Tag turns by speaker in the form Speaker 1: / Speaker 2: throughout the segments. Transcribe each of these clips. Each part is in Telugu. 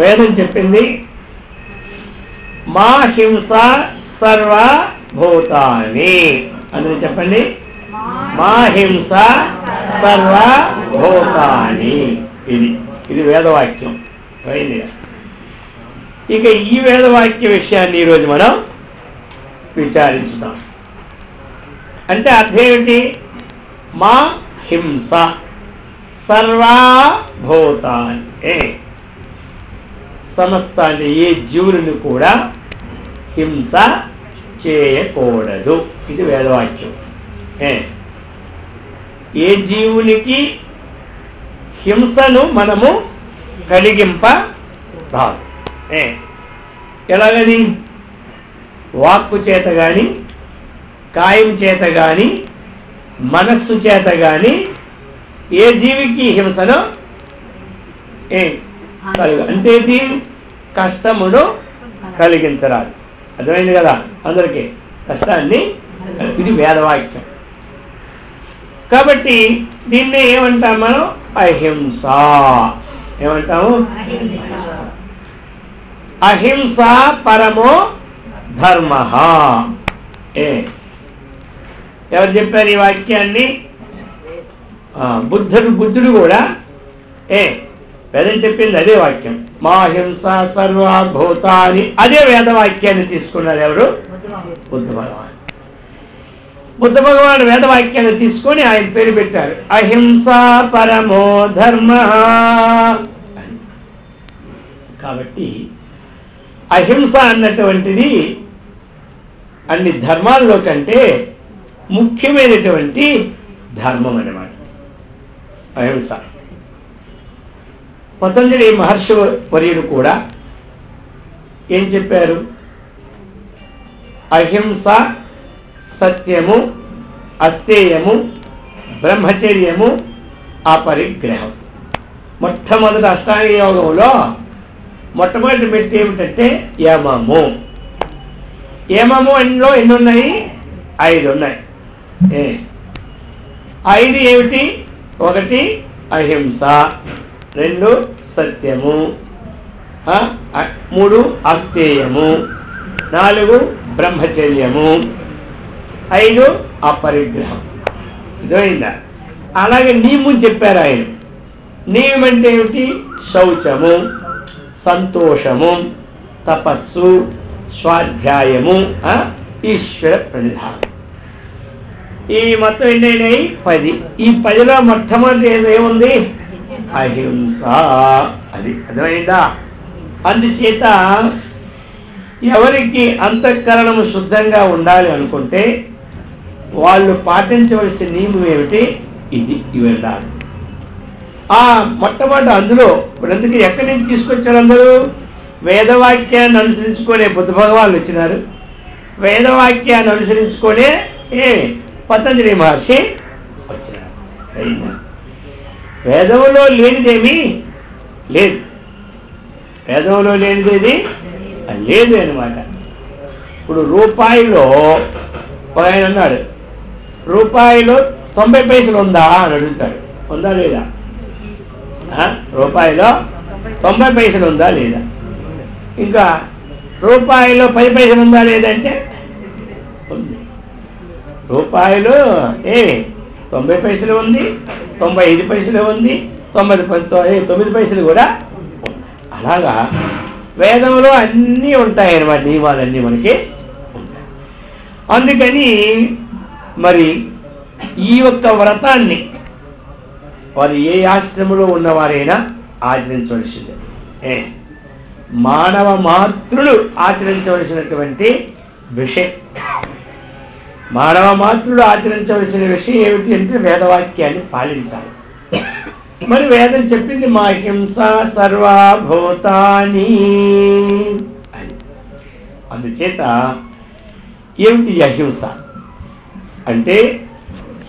Speaker 1: వేదం చెప్పింది మా హింస సర్వభూతాని అని చెప్పండి. మా హింస సర్వభూతాని ఇది వేదవాక్యం. ఇక ఈ వేదవాక్య విషయాన్ని ఈరోజు మనం విచారించుదాం. అంటే అర్థం ఏమిటి? మా హింస సర్వభూతాని, సమస్తాన్ని ఏ జీవులను కూడా హింస చేయకూడదు. ఇది వేదవాక్యం. ఏ జీవునికి హింసను మనము కలిగింపరాదు. ఎలాగని? వాక్కు చేత కానీ, కాయం చేత కానీ, మనస్సు చేత కానీ ఏ జీవికి హింసను అంటే కష్టమును కలిగించరాదు. అర్థమైంది కదా అందరికీ? కష్టాన్ని, ఇది వేదవాక్యం. కాబట్టి దీన్ని ఏమంటాం మనం? అహింస. ఏమంటాము? అహింస పరమో ధర్మ. ఎవరు చెప్పారు ఈ వాక్యాన్ని? బుద్ధుడు కూడా వేదం చెప్పింది అదే వాక్యం. మా హింస సర్వభూతాని, అదే వేదవాక్యాన్ని తీసుకున్నారు ఎవరు? బుద్ధ భగవాన్. బుద్ధ భగవాన్ వేదవాక్యాన్ని తీసుకొని ఆయన పేరు పెట్టారు అహింస పరమో ధర్మ. కాబట్టి అహింస అన్నటువంటిది అన్ని ధర్మాల్లో కంటే ముఖ్యమైనటువంటి ధర్మం అన్నమాట అహింస. పతంజలి మహర్షి వర్యుడు కూడా ఏం చెప్పారు? అహింస, సత్యము, అస్తేయము, బ్రహ్మచర్యము, అపరిగ్రహం. మొట్టమొదటి అష్టాంగ యోగంలో మొట్టమొదటి పెట్టి ఏమిటంటే యమము. యమము అందులో ఎన్ని ఉన్నాయి? 5 ఉన్నాయి. 5 ఏమిటి? 1 అహింస, 2 సత్యము, 3 అస్తేయము, 4 బ్రహ్మచర్యము, 5 అపరిగ్రహం. ఇదైందా? అలాగే నియమం చెప్పారు ఆయన. నియమం అంటే ఏమిటి? శౌచము, సంతోషము, తపస్సు, స్వాధ్యాయము, ఈశ్వర ప్రణిధానం. ఈ మొత్తం ఎన్నైనాయి? 10. ఈ 10లో మొట్టమొదటి ఏముంది? అహింస. అది అర్థమైందా? అందుచేత ఎవరికి అంతఃకరణము శుద్ధంగా ఉండాలి అనుకుంటే వాళ్ళు పాటించవలసిన నియమం ఏమిటి? ఇవి ఉండాలి. మొట్టమొదటి అందులో అందుకే ఎక్కడి నుంచి తీసుకొచ్చారు అందరూ? వేదవాక్యాన్ని అనుసరించుకునే బుద్ధ భగవాన్లు వచ్చినారు. వేదవాక్యాన్ని అనుసరించుకునే పతంజలి మహర్షి వచ్చినారు. వేదంలో లేనిదేమీ లేదు. వేదంలో లేనిదేది లేదు అన్నమాట. ఇప్పుడు రూపాయిలో ఆయన అన్నాడు, రూపాయిలో 90 పైసలు ఉందా అని అడుగుతాడు. ఉందా లేదా? రూపాయిలో 90 పైసలు ఉందా లేదా? ఇంకా రూపాయిలో 10 పైసలు ఉందా లేదంటే ఉంది. రూపాయిలో 90 పైసలు ఉంది, 95 పైసలు ఉంది, 9 పైసలు కూడా ఉంది. అలాగా వేదంలో అన్నీ ఉంటాయి అన్నమాట. నియమాలన్నీ మనకి ఉంటాయి. అందుకని మరి ఈ యొక్క వ్రతాన్ని వారు ఏ ఆశ్రమంలో ఉన్నవారైనా ఆచరించవలసిందే. మానవ మాతృలు ఆచరించవలసినటువంటి విషయం. మానవ మాతృలు ఆచరించవలసిన విషయం ఏమిటి అంటే వేదవాక్యాన్ని పాలించాలి. మరి వేదం చెప్పింది మా హింస సర్వభూతాని అని. అందుచేత ఏమిటి అహింస అంటే?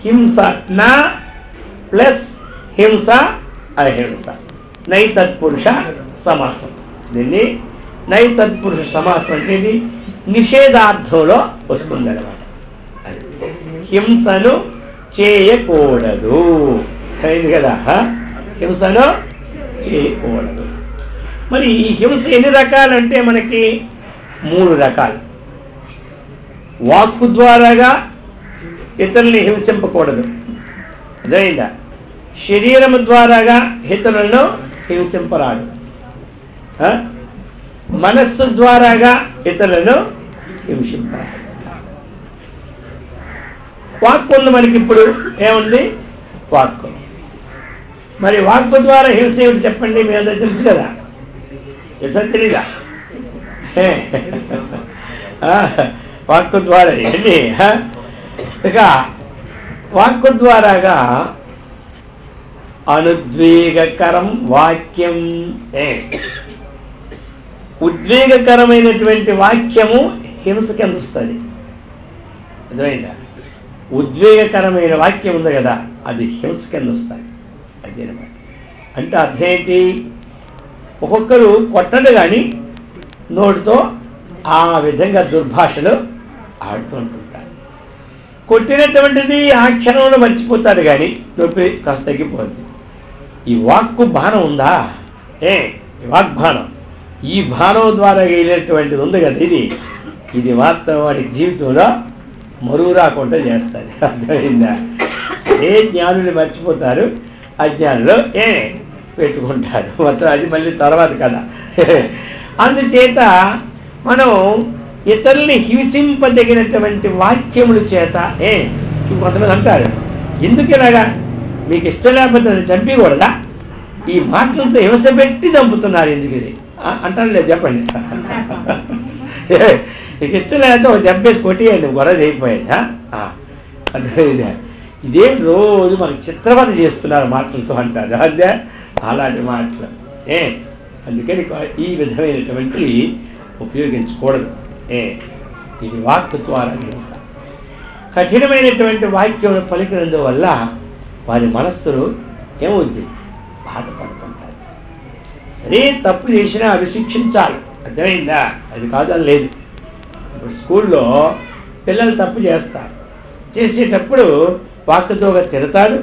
Speaker 1: హింస నా ప్లస్ హింస అహింస, నైతత్పురుష సమాసం. దీన్ని నైతత్పురుష సమాసం అంటే నిషేధార్థంలో వస్తుందన్నమాట. హింసను చేయకూడదు. అయింది కదా? హింసను చేయకూడదు. మరి ఈ హింస ఎన్ని రకాలంటే మనకి 3 రకాలు. వాక్కు ద్వారాగా ఇతరుల్ని హింసింపకూడదు, అర్థమైందా? శరీరము ద్వారాగా ఇతరులను హింసింపరాదు, మనస్సు ద్వారాగా ఇతరులను హింసింపరాదు. వాక్కు ఉంది మనకి. ఇప్పుడు ఏముంది? వాక్కు. మరి వాక్కు ద్వారా హింస ఏమిటి చెప్పండి? మీ అందరూ తెలుసు కదా, తెలుసా తెలీదా? వాక్కు ద్వారా ఏంటి? ఇక వాక్కు ద్వారాగా అనుద్వేగకరం వాక్యం, ఉద్వేగకరమైనటువంటి వాక్యము హింస కింద వస్తుంది, అర్థమైందా? ఉద్వేగకరమైన వాక్యం ఉంది కదా, అది హింస కింద వస్తుంది. అదేనమాట. అంటే అర్థం ఏంటి? ఒక్కొక్కరు కొట్టడు కానీ నోటితో ఆ విధంగా దుర్భాషలు ఆడుతూ ఉంటుంటారు. కొట్టినటువంటిది ఆ క్షణంలో మర్చిపోతారు కానీ నొప్పి కాస్త తగ్గిపోతుంది. ఈ వాక్కు బాణం ఉందా? వాగ్బాణం, ఈ బాణం ద్వారా వెళ్ళేటువంటిది ఉంది కదా, ఇది మాత్రం వాడి జీవితంలో మరువు రాకుండా చేస్తుంది, అర్థమైందా? జ్ఞానులు మర్చిపోతారు, అజ్ఞానులు పెట్టుకుంటారు. మొత్తం అది మళ్ళీ తర్వాత కదా. అందుచేత మనం ఇతరుల్ని హింసింపదగినటువంటి వాక్యముల చేత కొంతమంది అంటారు, ఎందుకు ఇలాగా? మీకు ఇష్టం లేకపోతే చంపకూడదా? ఈ మాటలతో హింస పెట్టి చంపుతున్నారు ఎందుకు ఇది అంటారు. లేదు చెప్పండి, నీకు ఇష్టం లేకపోతే ఒక దెబ్బేసి కొట్టేయండి, గొడవ అయిపోయిందా? అదే ఇదేం రోజు మనకు చిత్రవద చేస్తున్నారు మాటలతో అంటారు. అదే అలాంటి మాటలు అందుకని ఈ విధమైనటువంటి ఉపయోగించకూడదు. ఇది వాక్కు ద్వారా హింస. కఠినమైనటువంటి వాక్యం పలికినందువల్ల వారి మనస్సులు ఏమవుద్ది? బాధపడుతుంటారు. సరే, తప్పు చేసినా అవి శిక్షించాలి, అర్థమైందా? అది కాదని లేదు. ఇప్పుడు స్కూల్లో పిల్లలు తప్పు చేస్తారు, చేసేటప్పుడు వాక్కుతోగా తిడతాడు,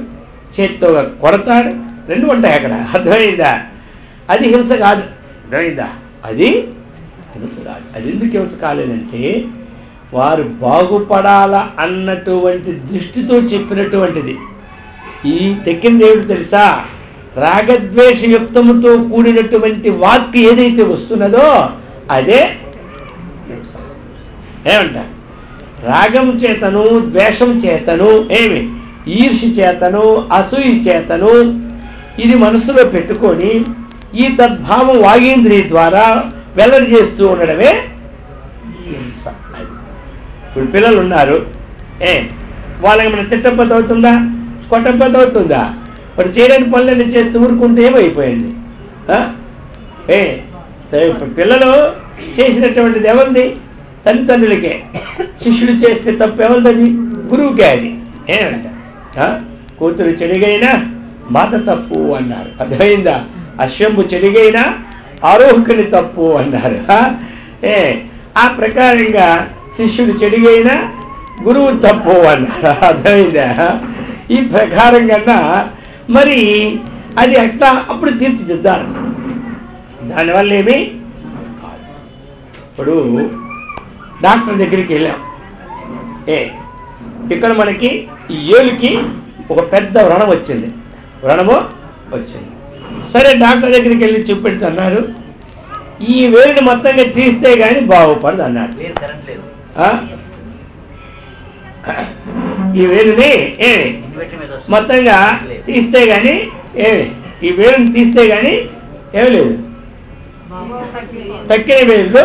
Speaker 1: చేతితోగా కొడతాడు, 2 ఉంటాయి అక్కడ, అర్థమైందా? అది హింస కాదు, అర్థమైందా? అది హింస కాదు. అది ఎందుకు హింస కాలేదంటే వారు బాగుపడాల అన్నటువంటి దృష్టితో చెప్పినటువంటిది. ఈ తెక్కిన దేవుడు తెలుసా? రాగద్వేషయుక్తముతో కూడినటువంటి వాక్కు ఏదైతే వస్తున్నదో అదే హింస. ఏమంటారు? రాగం చేతను, ద్వేషం చేతను, ఈర్ష్య చేతను, అసూయ చేతను ఇది మనసులో పెట్టుకొని ఈ తద్భావం వాగేంద్రియ ద్వారా వెల్లడి చేస్తూ ఉండడమే హింస. ఇప్పుడు పిల్లలు ఉన్నారు, వాళ్ళకి మనం తిట్టకపోతే అవుతుందా? కొట్టకపోతే అవుతుందా? వాడు చేయడానికి పనులన్నీ చేస్తూ ఊరుకుంటే ఏమైపోయింది? పిల్లలు చేసినటువంటిది ఎవరిది? తల్లిదండ్రులకే. శిష్యుడు చేస్తే తప్పు ఎవరిదని? గురువుకే. అది ఏమంట? కూతురు చెడిగైనా మాత తప్పు అన్నారు, అర్థమైందా? అశ్వంపు చెడిగైనా ఆరోహకుని తప్పు అన్నారు. ఆ ప్రకారంగా శిష్యుడు చెడిగైనా గురువు తప్పు అన్నారు, అర్థమైందా? ఈ ప్రకారంగా మరి అది అట్లా అప్పుడు తీర్చిదిద్దారు. దానివల్ల ఏమి? ఇప్పుడు డాక్టర్ దగ్గరికి వెళ్ళాం, ఇక్కడ మనకి ఈ ఏలుకి ఒక పెద్ద వ్రణం వచ్చింది, సరే డాక్టర్ దగ్గరికి వెళ్ళి చూపెడుతూ అన్నారు, ఈ వేలుని మొత్తంగా తీస్తే కానీ బాగుపడదు అన్నాడు. ఈ వేలుని మొత్తంగా తీస్తే కానీ ఈ వేలుని తీస్తే కానీ ఏమి లేదు, తక్కిన వేలు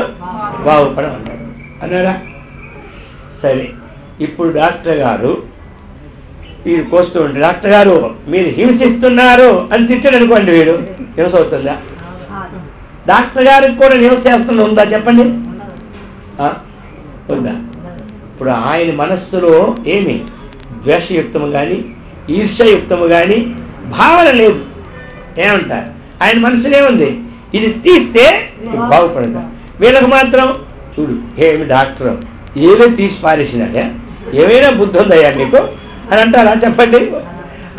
Speaker 1: బాగుపడమన్నాడు అన్నారా? సరే, ఇప్పుడు డాక్టర్ గారు వీడు కోస్తూ ఉంటే, డాక్టర్ గారు మీరు హింసిస్తున్నారు అని తిట్టాడు అనుకోండి, వీడు హింస అవుతుందా? డాక్టర్ గారికి కూడా హింస చేస్తున్నా ఉందా చెప్పండి? ఉందా? ఇప్పుడు ఆయన మనస్సులో ఏమి ద్వేషయుక్తము కానీ ఈర్ష్యయుక్తము కానీ భావన లేదు. ఏమంటారు? ఆయన మనసులో ఏముంది? ఇది తీస్తే బాగుపడదా? వీళ్ళకు మాత్రం చూడు, ఏమి డాక్టర్ ఏదో తీసి పారేసినాడే, ఏమైనా బుద్ధి ఉందయ్యా మీకు అని అంటారా చెప్పండి?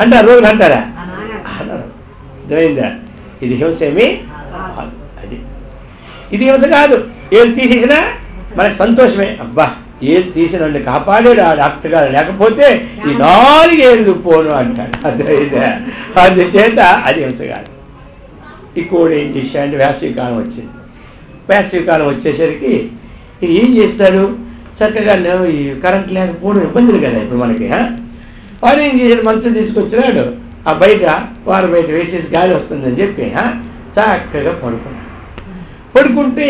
Speaker 1: అంటారు, రోజులు అంటారా? అన్నారు. అర్థమైందా? ఇది హింస ఏమి అది. ఇది హింస కాదు. ఏళ్ళు తీసేసినా మనకు సంతోషమే. అబ్బా ఏళ్ళు తీసిన కాపాడాడు ఆ డాక్టర్ గారు, లేకపోతే ఈ 4 ఏళ్ళు పోను అంటాడు. అందుచేత అది హింస కాదు. ఇంకోటి ఏం చేశాడంటే వేసవికాలం వచ్చింది. వేసవికాలం వచ్చేసరికి ఇది ఏం చేస్తాడు, చక్కగా ఈ కరెంట్ లేకపోవడం ఇబ్బందులు కదా ఇప్పుడు మనకి. వాడు ఏం చేశాడు, మంచం తీసుకొచ్చినాడు, ఆ బయట వారు బయట వేసేసి గాలి వస్తుందని చెప్పి చక్కగా పడుకున్నాడు. పడుకుంటే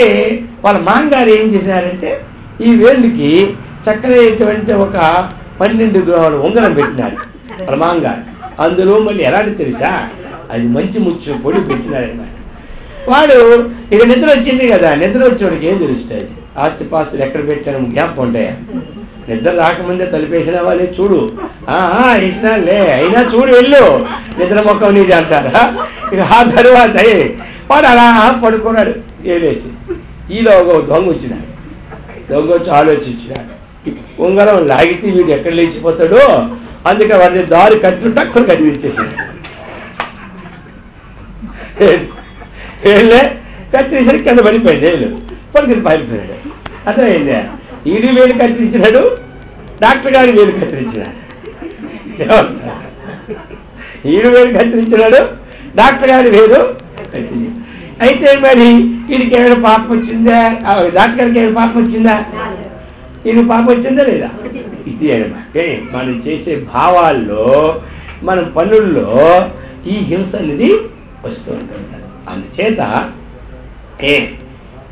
Speaker 1: వాళ్ళ మాంగారు ఏం చేసినారంటే ఈ వేళ్ళకి చక్కనైనటువంటి ఒక 12 గ్రాముల ఉంగరం పెట్టినాడు వాళ్ళ మాంగారు. అందులో మళ్ళీ ఎలాంటి తెలుసా, అది మంచి ముచ్చు పొడి పెట్టినారన్నమాట. వాడు ఇక నిద్ర వచ్చింది కదా, నిద్ర వచ్చేవాడికి ఏం తెలుస్తుంది, ఆస్తి పాస్తులు ఎక్కడ పెట్టాను జ్ఞాపకం ఉంటాయా? నిద్ర రాకముందే తలిపేసిన వాళ్ళే చూడు, వేసినాలే అయినా చూడు వెళ్ళు, నిద్ర మొక్కం నీది అంటారా. ఇక ఆ తర్వాత వాడు అలా పడుకున్నాడు చేసి. ఈలో ఒక దొంగ వచ్చినాడు. దొంగ వచ్చి ఆలోచించినాడు, ఉంగరం లాగితే వీడు ఎక్కడ లేచిపోతాడో, అందుకే వాడి దారి కట్టు టక్కుని కత్తిరించేసాడు. వేళ్ళే కత్తిరించడానికి కింద పడిపోయింది, వేలు పడుకుని పారిపోయాడు. అర్థమైంది, ఈడు వేలు కత్తిరించినాడు, డాక్టర్ గారి వేలు కత్తిరించినాడు. ఈడు వేలు కత్తిరించినాడు, డాక్టర్ గారి వేలు కత్తిరించాడు. అయితే మరి వీడికి ఏమైనా పాపం వచ్చిందా, డాక్టర్ గారికి ఏమైనా పాపం వచ్చిందా, ఈయన పాపం వచ్చిందా లేదా? ఇది అనమాట మనం చేసే భావాల్లో, మన పనుల్లో ఈ హింస అనేది వస్తూ ఉంటుంది. అందుచేత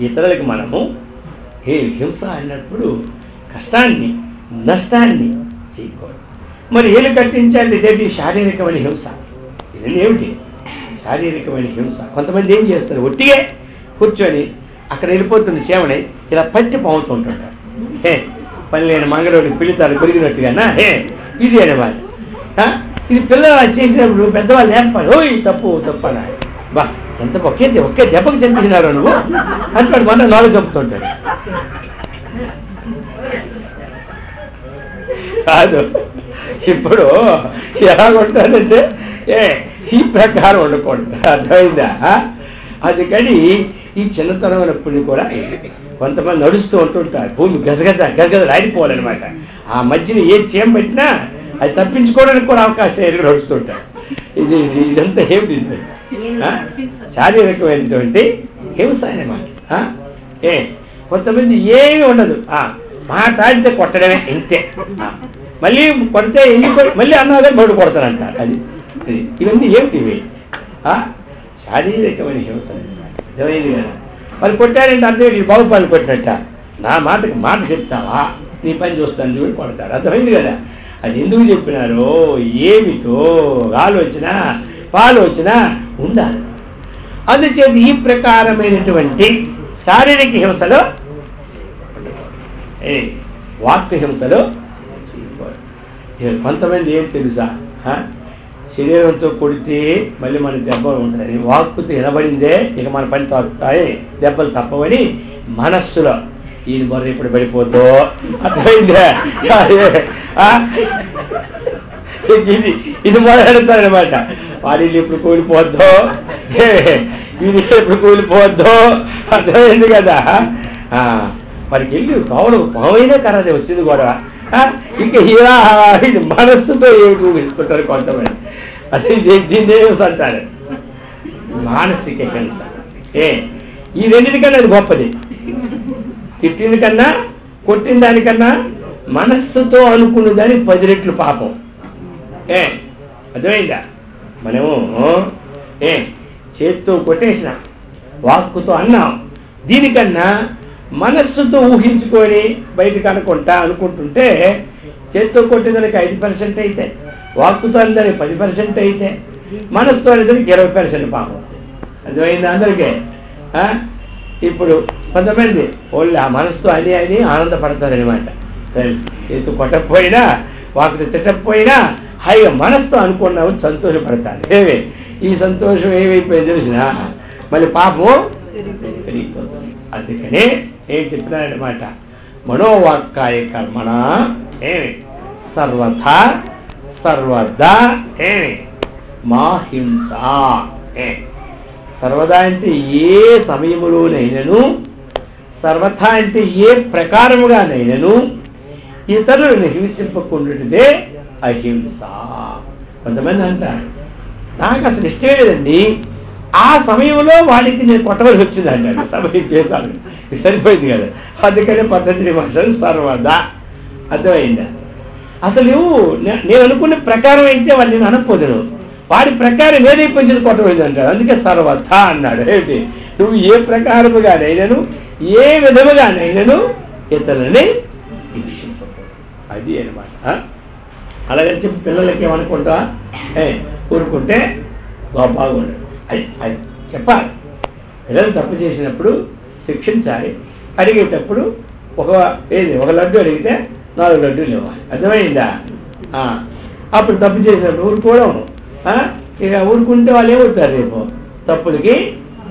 Speaker 1: ఇతరులకు మనము హింస అన్నప్పుడు కష్టాన్ని నష్టాన్ని చేయకూడదు. మరి ఏళ్ళు కట్టించాలి, ఇదేంటి శారీరకమైన హింస. ఇవన్నీ ఏమిటి శారీరకమైన హింస. కొంతమంది ఏం చేస్తారు, ఒట్టిగే కూర్చొని అక్కడ వెళ్ళిపోతున్న చేమని ఇలా పట్టి పాముతుంటుంటారు. పని లేని మంగళవాడికి పిల్లితారు పెరిగినట్టుగా ఇది అనమాట. ఇది పిల్లలు చేసినప్పుడు పెద్దవాళ్ళు నేర్పాలి, ఓ ఇది తప్పు తప్పు అన్నారు. బా ఎంత ఒకే దెబ్బకి చంపించినారు నువ్వు అంటాడు, మన నాలుగు చెప్తుంటాడు. కాదు, ఇప్పుడు ఎలా ఉంటాడంటే ఈ ప్రకారం ఉండకూడదు. అర్థమైందా? అందుకని ఈ చిన్నతనమైనప్పుడు కూడా కొంతమంది నడుస్తూ ఉంటుంటారు, భూమి గజగజ గజగజ రాడిపోవాలన్నమాట. ఆ మధ్యన ఏ చేయం పెట్టినా అది తప్పించుకోవడానికి కూడా అవకాశం ఎదురు నడుస్తుంటారు. ఇదంతా ఏమిటి, శారీరకమైనటువంటి హింస అన్నమాట. కొంతమంది ఏమీ ఉండదు, మాట్లాడితే కొట్టడమే ఇంతే, మళ్ళీ కొడితే మళ్ళీ అన్నదే బయట కొడతానంటారు. అది ఇవన్నీ ఏమిటి, ఇవి శారీరకమైన హింస. అర్థమైంది కదా? మరి కొట్టాడంటే అర్థం బాగుపాలు కొట్టినట్ట, నా మాటకి మాట చెప్తావా, నీ పని చూస్తాను చూడు కొడతాడు. అర్థమైంది కదా? అది ఎందుకు చెప్పినారో ఏమిటో ఆలోచన ఆలోచన ఉండాలి. అందుచేత ఈ ప్రకారమైనటువంటి శారీరక హింసలో వాక్కు హింసలో కొంతమంది ఏం తెలుసా, శరీరంతో కొడితే మళ్ళీ మన దెబ్బలు ఉంటుంది, వాక్కుతో వినబడిందే ఇక మన పని తాకుతాయి, దెబ్బలు తప్పవని మనస్సులో ఈయన బొర్ర ఇప్పుడు పడిపోద్దో. అర్థమైందే? ఇది మొదలెడతారనమాట. వాడిల్లు ఎప్పుడు కూలిపోద్దో, వీడి ఎప్పుడు కూలిపోద్దో. అర్థమైంది కదా? వాడికి వెళ్ళి తోవలకు పావైనా కరదే వచ్చింది కూడా. ఇంకా ఇలా ఇది మనస్సుతో ఏమిటి ఊహిస్తుంటారు కొంతమంది. అది దీన్ని హింస అంటారు, మానసిక హింస. ఈ రెండింటికన్నా అది గొప్పది. తిట్టింది కన్నా కొట్టిన దానికన్నా మనస్సుతో అనుకున్న దానికి 10 రెట్లు పాపం. అర్థమైందా? మనము చేత్తో కొట్టేసిన, వాక్కుతో అన్నాం, దీనికన్నా మనస్సుతో ఊహించుకొని బయటకు అనుకుంటుంటే చేత్తో కొట్టేదానికి 5% అయితే, వాక్కుతో అందరికి 10% అయితే, మనస్సుతో అనేదానికి 20% పాపం. అర్థమైంది అందరికీ? ఇప్పుడు కొంతమంది వాళ్ళు ఆ మనసుతో అని ఆనందపడతారనమాట. చేతు కొట్టకపోయినా వాకుతో తిట్టకపోయినా హాయిగా మనసుతో అనుకున్నామని సంతోషపడతారు. ఈ సంతోషం ఏమైపోయింది తెలిసిన మళ్ళీ పాపం పెరిగిపోతుంది. అందుకనే ఏం చెప్పినారనమాట, మనోవాక్కాయ కర్మణ సర్వథా సర్వదా మా హింస. సర్వదా అంటే ఏ సమయములోనైనను, సర్వథా అంటే ఏ ప్రకారముగానైనను ఇతరులను హింసింపకుండుటే అహింస. కొంతమంది అంటారు, నాకు అసలు ఇష్టమే లేదండి, ఆ సమయంలో వాడికి నేను కొట్టవలసి వచ్చింది అంటాడు. సమయం చేశాను, సరిపోయింది కదా, అందుకనే పద్ధతి భాషలు సర్వదా. అర్థమైందా? అసలు నేను అనుకున్న ప్రకారం అయితే వాడు నేను అనకపోదును, వాడి ప్రకారం ఏదైపోయింది కొట్టబోయింది అంటాడు. అందుకే సర్వథా అన్నాడు. ఏంటి, నువ్వు ఏ ప్రకారముగానైనను ఏ విధముగానైనను ఇతరులని హింసింపకూడదు. అది అనమాట. అలాగని చెప్పి పిల్లలకి ఏమనుకుంటా ఊరుకుంటే బాగుండదు. అది చెప్పాలి. పిల్లలు తప్పు చేసినప్పుడు శిక్షించాలి. అడిగేటప్పుడు ఒక లడ్డు అడిగితే 4 లడ్డూలు ఇవ్వాలి. అర్థమైందా? అప్పుడు తప్పు చేసినప్పుడు ఊరుకోవడం. ఇక ఊరుకుంటే వాళ్ళు ఏమవుతారు, రేపు తప్పులకి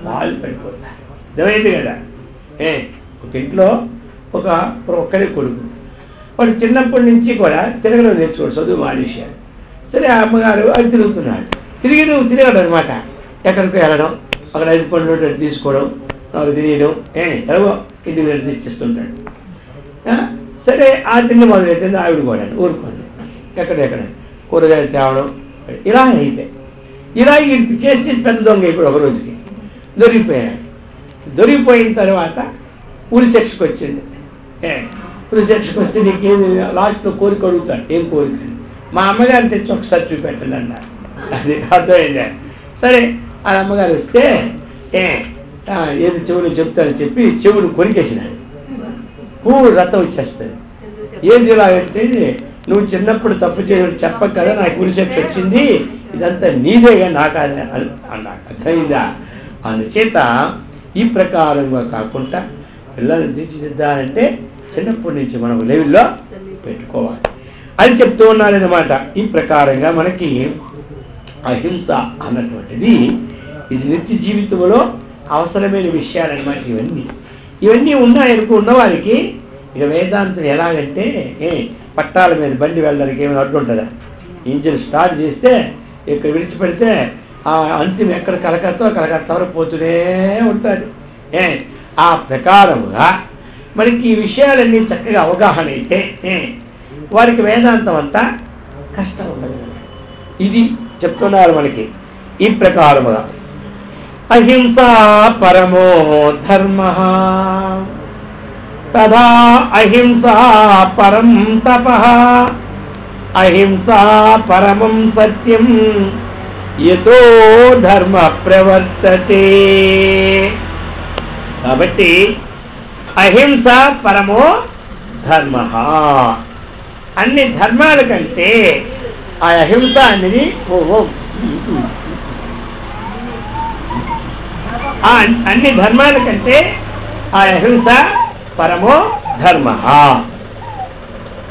Speaker 1: వాళ్ళు పడిపోతారు. అర్థమైంది కదా? ఒక ఇంట్లో ఒక్కడే కొడుకు, వాడు చిన్నప్పటి నుంచి కూడా తిరగడం నేర్చుకోడు, చదువు మానేశాడు. సరే ఆ అమ్మగారు అది తిరుగుతున్నాడు, తిరగడం అనమాట. ఎక్కడికో వెళ్ళడం, అక్కడ 5 పండ్లు తీసుకోవడం, 4 తినేయడం, ఎలాగో ఇంటి మీద తెచ్చిస్తుంటాడు. సరే ఆ తిండి మొదలెట్టింది ఆవిడ కూడా ఊరుకోండి, ఎక్కడెక్కడ కూరగాయలు తేవడం, ఇలా అయిపోయాయి. ఇలా చేసి పెద్ద దొంగ ఇప్పుడు ఒక రోజుకి దొరికిపోయాడు. దొరికిపోయిన తర్వాత ఉరి శిక్షకు వచ్చింది. ఉరి శిక్షకు వస్తే నీకేమి లాస్ట్లో కోరిక అడుగుతారు. ఏం కోరిక? మా అమ్మగారిని తెచ్చి ఒకసారి చూపెట్టండి అన్నారు. అది అర్థమైందా? సరే ఆ అమ్మగారు వస్తే ఏది చెవులు చెప్తానని చెప్పి చెవులు కొరికేసినాడు. పువ్వు రథం వచ్చేస్తుంది. ఏంది ఇలా అంటే, నువ్వు చిన్నప్పుడు తప్పు చేయడం చెప్పక కదా నాకు ఉరి శిక్ష వచ్చింది, ఇదంతా నీదేగా నాకు అదే అన్నాడు. అర్థమైందా? అందుచేత ఈ ప్రకారంగా కాకుండా పిల్లల్ని తీర్చిదిద్దాలంటే చిన్నప్పటి నుంచి మనం లెవెల్లో పెట్టుకోవాలి అని చెప్తూ ఉన్నారన్నమాట. ఈ ప్రకారంగా మనకి అహింస అన్నటువంటిది ఇది నిత్య జీవితంలో అవసరమైన విషయాలన్నమాట. ఇవన్నీ ఉన్నవారికి ఇక వేదాంతం ఎలాగంటే, పట్టాల మీద బండి వెళ్ళడానికి ఏమైనా అడ్డు ఉంటుందా? ఇంజిన్ స్టార్ట్ చేస్తే ఇక్కడ విడిచిపెడితే ఆ అంతిమ ఎక్కడ కలకత్తా వరకు పోతూనే ఉంటుంది. ఆ ప్రకారముగా మనకి ఈ విషయాలన్నీ చక్కగా అవగాహన అయితే వారికి వేదాంతం అంతా కష్టం ఉండదు. ఇది చెప్తున్నారు మనకి. ఈ ప్రకారముగా అహింసా పరమో ధర్మ తదా అహింసా పరం తపః అహింసా పరమం సత్యం యతో ధర్మ ప్రవర్తతే. కాబట్టి అహింస పరమో ధర్మ. అన్ని ధర్మాల కంటే ఆ అహింస అనేది అన్ని ధర్మాల కంటే ఆ అహింస పరమో ధర్మ.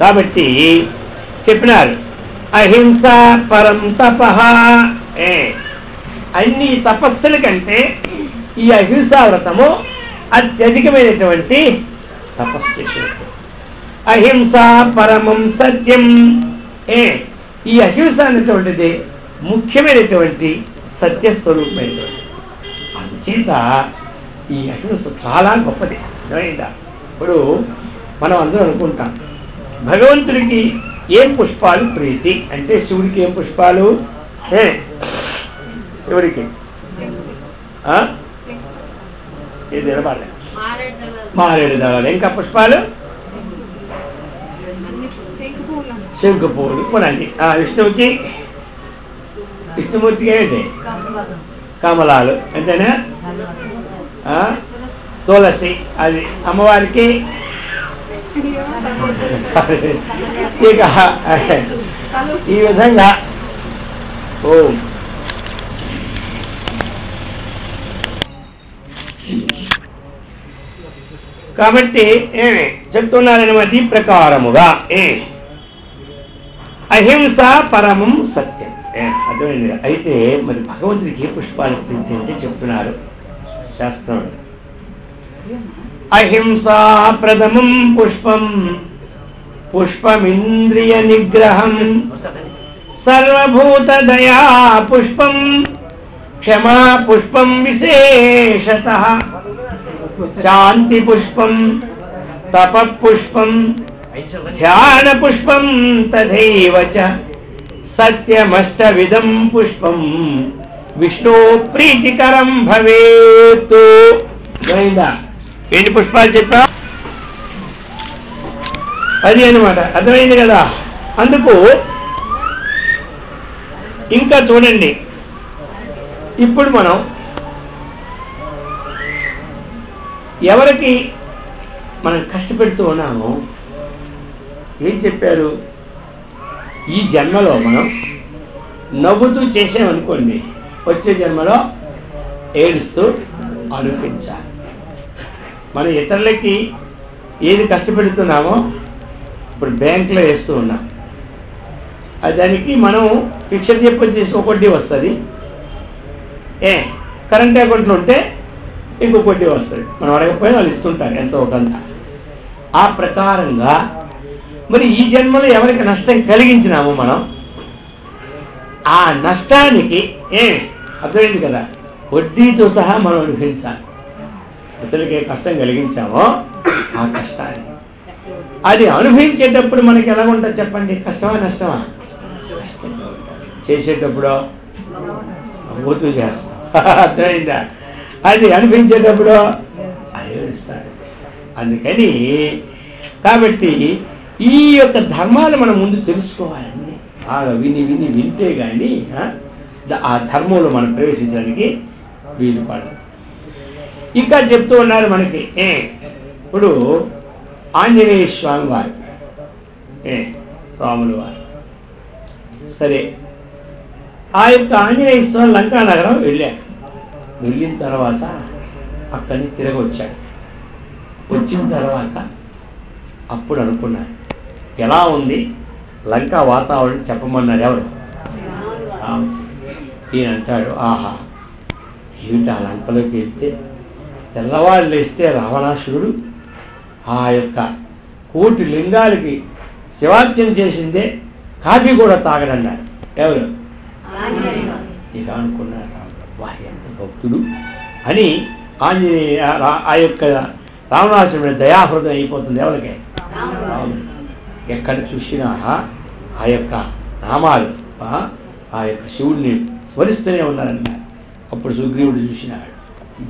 Speaker 1: కాబట్టి చెప్పినారు అహింస పరం తపః. అన్ని తపస్సుల కంటే ఈ అహింసా వ్రతము అత్యధికమైనటువంటి తపస్సు చేసినట్టు. అహింస పరమం సత్యం. ఈ అహింస అనేటువంటిది ముఖ్యమైనటువంటి సత్యస్వరూపమైనటువంటి. అందుచేత ఈ అహింస చాలా గొప్పది. అర్థమైందా? ఇప్పుడు మనం అందరం అనుకుంటాం భగవంతుడికి ఏం పుష్పాలు ప్రీతి అంటే, శివుడికి ఏం పుష్పాలు? శివుడికి ఇది నిలబడలే, మారేడు దళాలు. ఇంకా పుష్పాలు శంకు పువ్వులు కొనండి. విష్ణువుకి విష్ణుమూర్తికి ఏంటి? కమలాలు. అంతేనా? తులసి. అది అమ్మవారికి ఇక ఈ విధంగా కాబట్టి చెప్తున్నారనమాట. ఈ ప్రకారముగా అహింస పరమం సత్యం. అర్థమైంది. అయితే మరి భగవంతుడికి ఏ పుష్పాలు ప్రీతి అంటే చెప్తున్నారు శాస్త్రం. అహింసా ప్రథమం పుష్పం పుష్పమింద్రియ నిగ్రహం సర్వభూత దయా పుష్పం క్షమా పుష్పం విశేషతః, శాంతి పుష్పం, తప పుష్పం, ధ్యాన పుష్పం తథైవ చ సత్యమష్టవిధం పుష్పం విష్ణు ప్రీతికరం భవేత్. ఎన్ని పుష్పాలు చెప్పా? 10 అన్నమాట. అర్థమైంది కదా? అందుకు ఇంకా చూడండి, ఇప్పుడు మనం ఎవరికి మనం కష్టపెడుతూ ఉన్నామో ఏం చెప్పారు? ఈ జన్మలో మనం నవ్వుతూ చేసామనుకోండి, వచ్చే జన్మలో ఏడుస్తూ అనిపించాలి. మనం ఇతరులకి ఏది కష్టపెడుతున్నామో ఇప్పుడు బ్యాంకులో వేస్తూ ఉన్నాం, దానికి మనం ఫిక్స్డ్ డిపాజిట్ చేసి ఒక వడ్డీ వస్తుంది, కరెంట్ అకౌంట్లో ఉంటే ఇంకొక వడ్డీ వస్తుంది. మనం అడగకపోయినా వాళ్ళు ఇస్తుంటారు ఎంతో కొంత. ఆ ప్రకారంగా మరి ఈ జన్మలో ఎవరికి నష్టం కలిగించినామో మనం ఆ నష్టానికి అర్థమైంది కదా, వడ్డీతో సహా మనం అనుభవించాలి. ఇతరులకి కష్టం కలిగించామో ఆ కష్టాన్ని అది అనుభవించేటప్పుడు మనకి ఎలా ఉంటుంది చెప్పండి? కష్టమా నష్టమా? చేసేటప్పుడు పోతూ చేస్తాం, అర్థమైందా? అది అనిపించేటప్పుడు అయోడిస్తాడు. అందుకని కాబట్టి ఈ యొక్క ధర్మాలు మనం ముందు తెలుసుకోవాలండి. బాగా వింటే కానీ ఆ ధర్మంలో మనం ప్రవేశించడానికి వీలు పడదు. ఇంకా చెప్తూ ఉన్నారు మనకి, ఇప్పుడు ఆంజనేయ స్వామి వారు, రాములు వారు, సరే ఆ యొక్క ఆంజనేయ స్వామి లంకానగరం వెళ్ళారు. వెళ్ళిన తర్వాత అక్కడి నుంచి తిరిగి వచ్చాడు. వచ్చిన తర్వాత అప్పుడు అనుకున్నాడు, ఎలా ఉంది లంకా వాతావరణం చెప్పమన్నారు. ఎవరు? ఈయన అంటాడు, ఆహా ఏమిటి ఆ లంకలోకి వెళ్తే తెల్లవాళ్ళు వేస్తే రావణాసురుడు ఆ యొక్క 1,000,000 లింగాలకి శివార్చన చేసిందే కాఫీ కూడా తాగడన్నారు. ఎవరు? ఇక అనుకున్నారు, ఎంత భక్తుడు అని. ఆంజనేయ ఆ యొక్క రావణాసురుడి దయాహృదయం అయిపోతుంది ఎవరికి? ఎక్కడ చూసినా ఆ యొక్క నామాలు ఆ యొక్క శివుడిని స్మరిస్తూనే ఉన్నారన్నారు. అప్పుడు సుగ్రీవుడు చూసినాడు,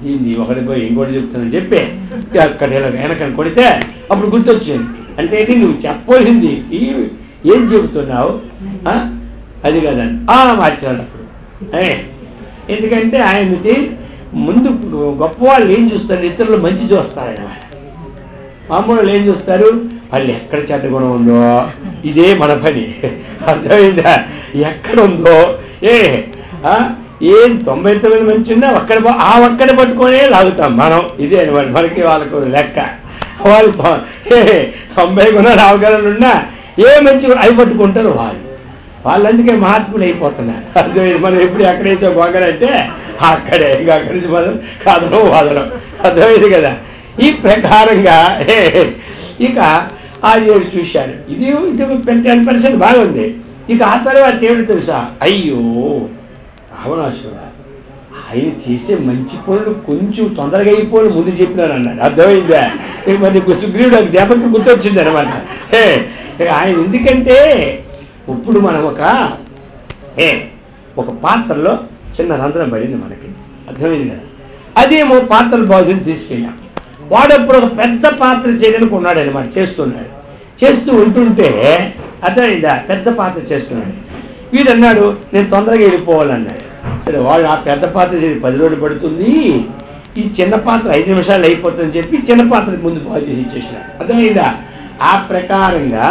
Speaker 1: దీన్ని ఒకటి పోయి ఇంకోటి చెప్తానని చెప్పి అక్కడ వెనకని కొడితే అప్పుడు గుర్తొచ్చింది. అంటే నువ్వు చెప్పాల్సింది ఏం చెబుతున్నావు అది కదండి మార్చాడు అప్పుడు. ఎందుకంటే ఆయనకి ముందు గొప్పవాళ్ళు ఏం చూస్తారు? ఇతరులు మంచి చూస్తారన్నమాట. మామూలు ఏం చూస్తారు? వాళ్ళు ఎక్కడ చెడ్డ గుణం ఉందో ఇదే మన పని, అర్థమైందా? ఎక్కడ ఉందో ఏం 99 మంచి ఉన్నా ఒక్కడే పట్టుకొనే లాగుతాం మనం. ఇదే అనమాట మనకి వాళ్ళకు లెక్క. వాళ్ళు 90 గుణాలు అవగాహన ఉన్నా ఏ మంచి అవి పట్టుకుంటారు వాళ్ళు అందుకే మహాత్ములు అయిపోతున్నారు. అర్థమైంది? మనం ఎప్పుడు ఎక్కడేసో గొంగలంటే అక్కడే, ఇక అక్కడి నుంచి మనం కథనం వదలం. అర్థమైంది కదా? ఈ ప్రకారంగా ఇక ఆర్యుడు చూశాడు, ఇది 10% బాగుంది. ఇక ఆ తర్వాత ఏమిటి తెలుసా? అయ్యో రావణాసురుడు ఆయన చేసే మంచి పనులు కొంచెం తొందరగా అయిపోయి ముందు చెప్పినాను అన్నాడు. అర్థమైందా? మరి సుగ్రీవుడు జ్ఞాపకం గుర్తొచ్చింది అనమాట. ఆయన ఎందుకంటే ఇప్పుడు మనం ఒక పాత్రలో చిన్న రంధ్రం పడింది మనకి, అర్థమైంది కదా? అదేమో పాత్రలు బాగుని తీసుకెళ్ళాం. వాడప్పుడు ఒక పెద్ద పాత్ర చేయడానికి ఉన్నాడు అనమాట, చేస్తూ ఉంటుంటే అర్థమైందా? పెద్ద పాత్ర చేస్తున్నాడు. వీడు అన్నాడు నేను తొందరగా వెళ్ళిపోవాలన్నాడు. సరే వాడు ఆ పెద్ద పాత్ర చేసి 10 రోజులు పడుతుంది, ఈ చిన్న పాత్ర 5 నిమిషాలు అయిపోతుందని చెప్పి చిన్న పాత్ర ముందు బాగు చేసి ఇచ్చేసినాడు. అర్థమైందా? ఆ ప్రకారంగా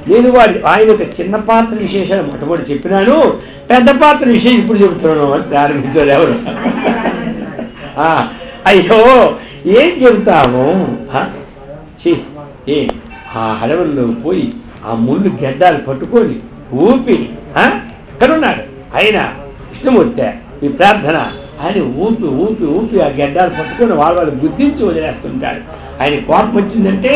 Speaker 1: నేను ఆయన ఒక చిన్న పాత్ర విశేషాలు మొట్టమొదటి చెప్పినాను, పెద్ద పాత్ర విషయం ఇప్పుడు చెబుతున్నాను అని ప్రారంభించాడు ఎవరు? అయ్యో ఏం చెబుతాము? ఆ అడవుల్లో పోయి ఆ ముళ్ళు గెడ్డాలు పట్టుకొని ఊపి ఎక్కడున్నాడు ఆయన విష్ణుమూర్తి ఈ ప్రార్థన ఆయన ఊపి ఊపి ఊపి ఆ గెడ్డాలు పట్టుకొని వాళ్ళు గుర్తించి వదిలేస్తుంటాడు. ఆయన కోపం వచ్చిందంటే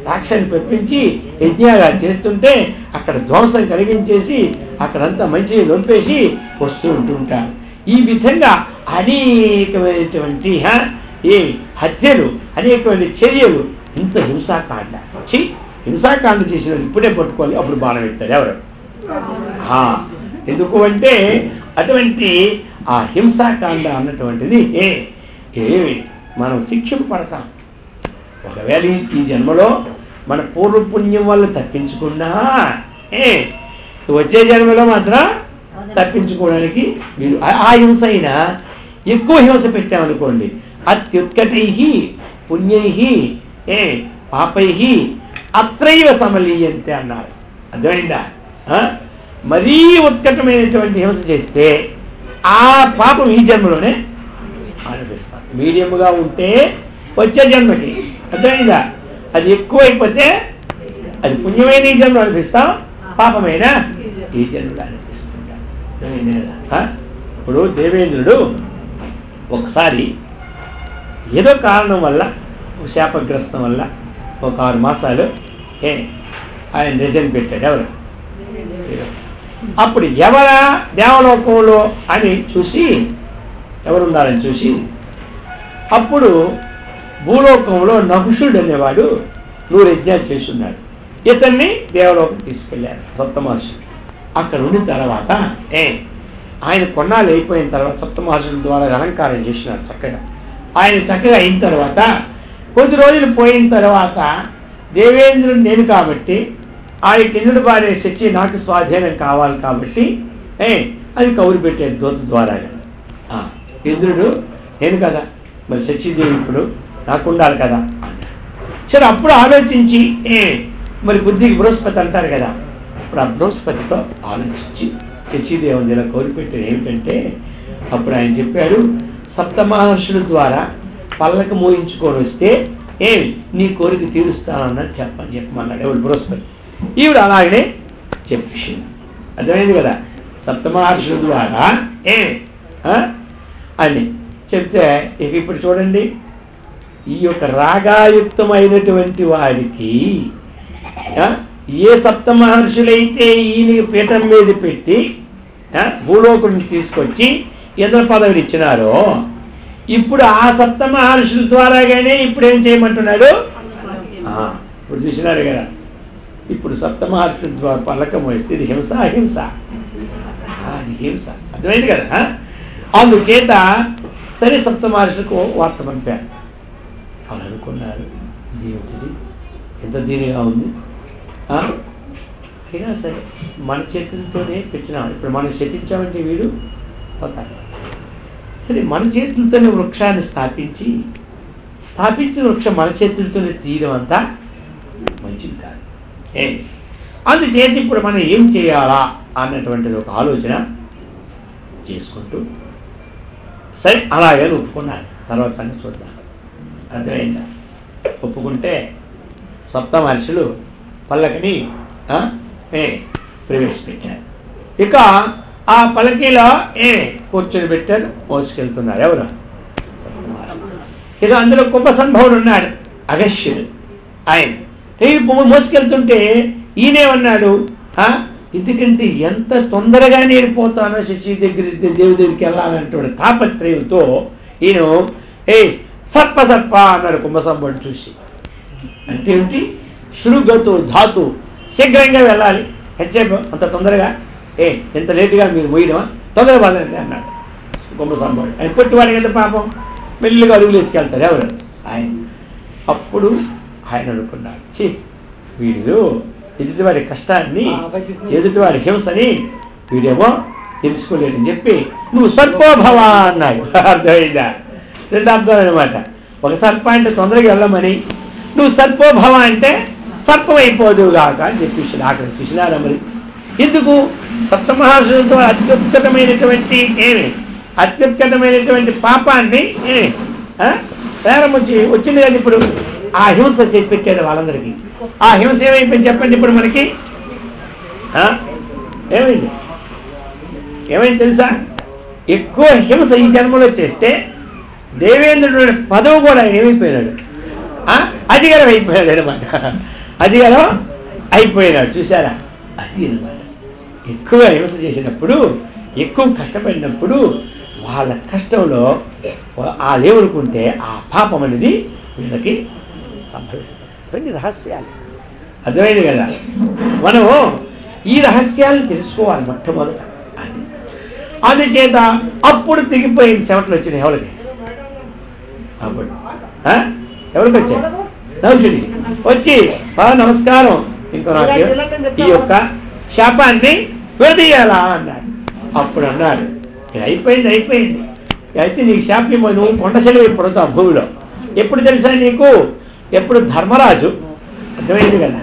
Speaker 1: రాక్షసుని పెప్పించి యజ్ఞాలు చేస్తుంటే అక్కడ ధ్వంసం కలిగించేసి అక్కడంతా మంచి నొంపేసి వస్తూ ఉంటుంటాడు. ఈ విధంగా అనేకమైనటువంటి ఏ హత్యలు, అనేకమైన చర్యలు, ఇంత హింసాకాండ. హింసాకాండ చేసిన ఇప్పుడే పట్టుకోవాలి, అప్పుడు బాణం ఎత్తాడు ఎవరు? ఎందుకు అంటే అటువంటి ఆ హింసాకాండ అన్నటువంటిది ఏమి మనం శిక్షకు పడతాం. ఒకవేళ ఈ జన్మలో మన పూర్వపుణ్యం వల్ల తప్పించుకున్నా వచ్చే జన్మలో మాత్రం తప్పించుకోవడానికి వీళ్ళు ఆ హింస అయినా ఎక్కువ హింస పెట్టామనుకోండి, అత్యుత్కటై పుణ్యై పాపై అత్రైవ సమలీయంతే అన్నారు. అర్థమైందా? మరీ ఉత్కటమైనటువంటి హింస చేస్తే ఆ పాపం ఈ జన్మలోనే అనిపిస్తాం. మీడియంగా ఉంటే వచ్చే జన్మకి, అర్థమైందా? అది ఎక్కువైపోతే అది పుణ్యమైన ఈ జన్మలో అనిపిస్తాం, పాపమైన ఈ జన్మలో అనిపిస్తుంటాం. ఇప్పుడు దేవేంద్రుడు ఒకసారి ఏదో కారణం వల్ల, శాపగ్రస్తం వల్ల ఒక 6 మాసాలు ఆయన రిజైన్ పెట్టాడు. ఎవరు? అప్పుడు ఎవరా దేవలోకంలో అని చూసి, ఎవరున్నారని చూసి, అప్పుడు భూలోకంలో నహుషుడు అనేవాడు 100 యజ్ఞాలు చేస్తున్నాడు. ఇతన్ని దేవలోకం తీసుకెళ్ళారు సప్తమహర్షులు. అక్కడ ఉండిన తర్వాత ఆయన కొన్నాళ్ళు అయిపోయిన తర్వాత సప్తమహర్షుల ద్వారా అలంకారం చేసినారు చక్కగా. ఆయన చక్కగా అయిన తర్వాత కొద్ది రోజులు పోయిన తర్వాత దేవేంద్రుడు నేను కాబట్టి ఆయన కిందుడు భార్య శచి నాకు స్వాధీనం కావాలి కాబట్టి అది కౌరు పెట్టాడు దూత ద్వారా. ఇంద్రుడు నేను కదా, మరి శచీదేవి ఇప్పుడు నాకు ఉండాలి కదా అన్నాడు. సరే, అప్పుడు ఆలోచించి మరి బుద్ధికి బృహస్పతి అంటారు కదా, అప్పుడు ఆ బృహస్పతితో ఆలోచించి శచీదేవిని ఇలా కౌరు పెట్టాడు. ఏమిటంటే అప్పుడు ఆయన చెప్పాడు, సప్తమహర్షుల ద్వారా పల్లక మోయించుకొని వస్తే నీ కోరిక తీరుస్తానన్నది చెప్పమన్నాడు ఎవరు? బృహస్పతి. ఈవిడ అలాగనే చెప్పేసి అర్థమైంది కదా. సప్తమహర్షుల ద్వారా అని చెప్తే ఇక ఇప్పుడు చూడండి, ఈ యొక్క రాగాయుక్తమైనటువంటి వారికి ఏ సప్తమహర్షులైతే ఈయన పీఠం మీద పెట్టి భూలోకుని తీసుకొచ్చి ఇంద్ర పదవిని ఇచ్చినారో, ఇప్పుడు ఆ సప్తమహర్షుల ద్వారాగానే ఇప్పుడు ఏం చేయమంటున్నాడు? ఇప్పుడు చూసినారు కదా, ఇప్పుడు సప్తమహర్షుల ద్వారా పల్లకం వేస్తే ఇది హింస హింస హింస. అర్థమైంది కదా. అందుచేత సరే సప్తమహర్షులకు వార్త పంపారు. అని అనుకున్నారు, దేవుడిది ఎంత దీనిగా ఉంది. అయినా సరే మన చేతులతోనే పెట్టినాం. ఇప్పుడు మనం శపించామంటే వీడు పోతాడు. సరే, మన చేతులతోనే వృక్షాన్ని స్థాపించిన వృక్షం మన చేతులతోనే తీయడం అంతా మంచిది కాదు. అందుచేత ఇప్పుడు మనం ఏం చేయాలా అన్నటువంటిది ఒక ఆలోచన చేసుకుంటూ సరే అలాగే ఒప్పుకున్నాను. తర్వాత సంగతి చూద్దాం. అర్థమైందా? ఒప్పుకుంటే సప్తమహర్షులు పల్లకిని ప్రవేశపెట్టారు. ఇక ఆ పల్లకీలో కూర్చొని పెట్టారు, మోసుకెళ్తున్నారు. ఎవరు? ఇక అందులో కుంభసంభవుడు ఉన్నాడు, అగస్త్యుడు. ఆయన మోసుకెళ్తుంటే ఈయనేమన్నాడు, ఎందుకంటే ఎంత తొందరగా నేను పోతానో శచి దేవి దగ్గరికి వెళ్ళాలంటే తాపత్రయంతో ఈయన సర్ప సర్ప అన్నాడు కుంభసంభవుడు చూసి. అంటే ఏమిటి? శృగతు ధాతు, శీఘ్రంగా వెళ్ళాలి, హెచ్చేపు అంత తొందరగా ఎంత లేటుగా మీరు పోయడమా, తొందరగా పదండి అన్నాడు కుంభసంభవుడు. ఆయన పొట్టివాడికి ఎంత పాపం మెల్లిగా అడుగులు వేసుకెళ్తారు. ఎవరు? ఆయన. అప్పుడు ఆయన అనుకున్నాడు, వీడు ఎదుటివాడి కష్టాన్ని, ఎదుటివాడి హింసని వీడేమో తెలుసుకోలేదని చెప్పి నువ్వు సర్పోభవ అన్నాడు. అర్థమైందా? 2 అర్థాలు అనమాట. ఒక సర్ప అంటే తొందరగా వెళ్ళమని, నువ్వు సర్పోభవ అంటే సర్పం అయిపోదుగాక అని చెప్పేసి అక్కడ చూసినారా. మరి ఎందుకు? సప్తమహర్షులతో అత్యుత్కటమైనటువంటి అత్యుత్కటమైనటువంటి పాపాన్ని ప్రారంభించి వచ్చింది కదా. ఇప్పుడు ఆ హింస చేసి పెట్టాడు వాళ్ళందరికీ. ఆ హింస ఏమైపోయింది చెప్పండి ఇప్పుడు మనకి? ఏమైంది తెలుసా? ఎక్కువ హింస ఈ జన్మలో చేస్తే దేవేంద్రుడు పదవి కూడా ఆయన ఏమైపోయినాడు? అధికారం అయిపోయాడు అనమాట. అధికారం అయిపోయినాడు. చూసారా? అది అనమాట. ఎక్కువ హింస చేసినప్పుడు, ఎక్కువ కష్టపడినప్పుడు వాళ్ళ కష్టంలో ఏమనుకుంటే ఆ పాపం అనేది వీళ్ళకి సంభవిస్తుంది. ఇవన్నీ రహస్యాలు. అర్థమైంది కదా? మనము ఈ రహస్యాలను తెలుసుకోవాలి మొట్టమొదట. అందుచేత అప్పుడు తెగిపోయింది. చెమటలు వచ్చినాయి ఎవరికి? అప్పుడు ఎవరికి వచ్చాయి? నౌషుడి వచ్చి నమస్కారం, ఇంకో నాకు ఈ యొక్క శాపాన్ని విడదీయాలా అన్నాడు. అప్పుడు అన్నాడు, అయిపోయింది అయితే నీకు శాపం, నువ్వు కొండశిల పడుతావు భూమిలో. ఎప్పుడు తెలుసా నీకు? ఎప్పుడు ధర్మరాజు, అర్థమైంది కదా,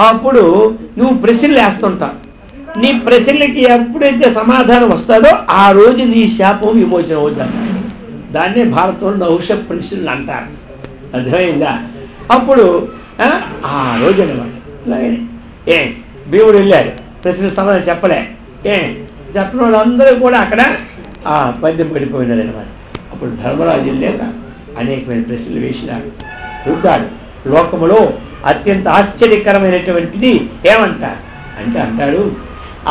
Speaker 1: అప్పుడు నువ్వు ప్రశ్నలు వేస్తుంటావు. నీ ప్రశ్నలకి ఎప్పుడైతే సమాధానం వస్తుందో ఆ రోజు నీ శాపం విమోచన అవుతుంది. దాన్నే భారతంలో నౌష ప్రశ్నలు అంటారు. అర్థమైందా? అప్పుడు ఆ రోజు అనమాట. భీముడు వెళ్ళాడు, ప్రశ్న సమాధానం చెప్పలే. చెప్పిన వాళ్ళందరూ కూడా అక్కడ పద్యం పడిపోయినారు అనమాట. అప్పుడు ధర్మరాజు వెళ్ళాక అనేకమైన ప్రశ్నలు వేసినాడు, రుద్దాడు. లోకములో అత్యంత ఆశ్చర్యకరమైనటువంటిది ఏమంటారు అంటే అంటాడు,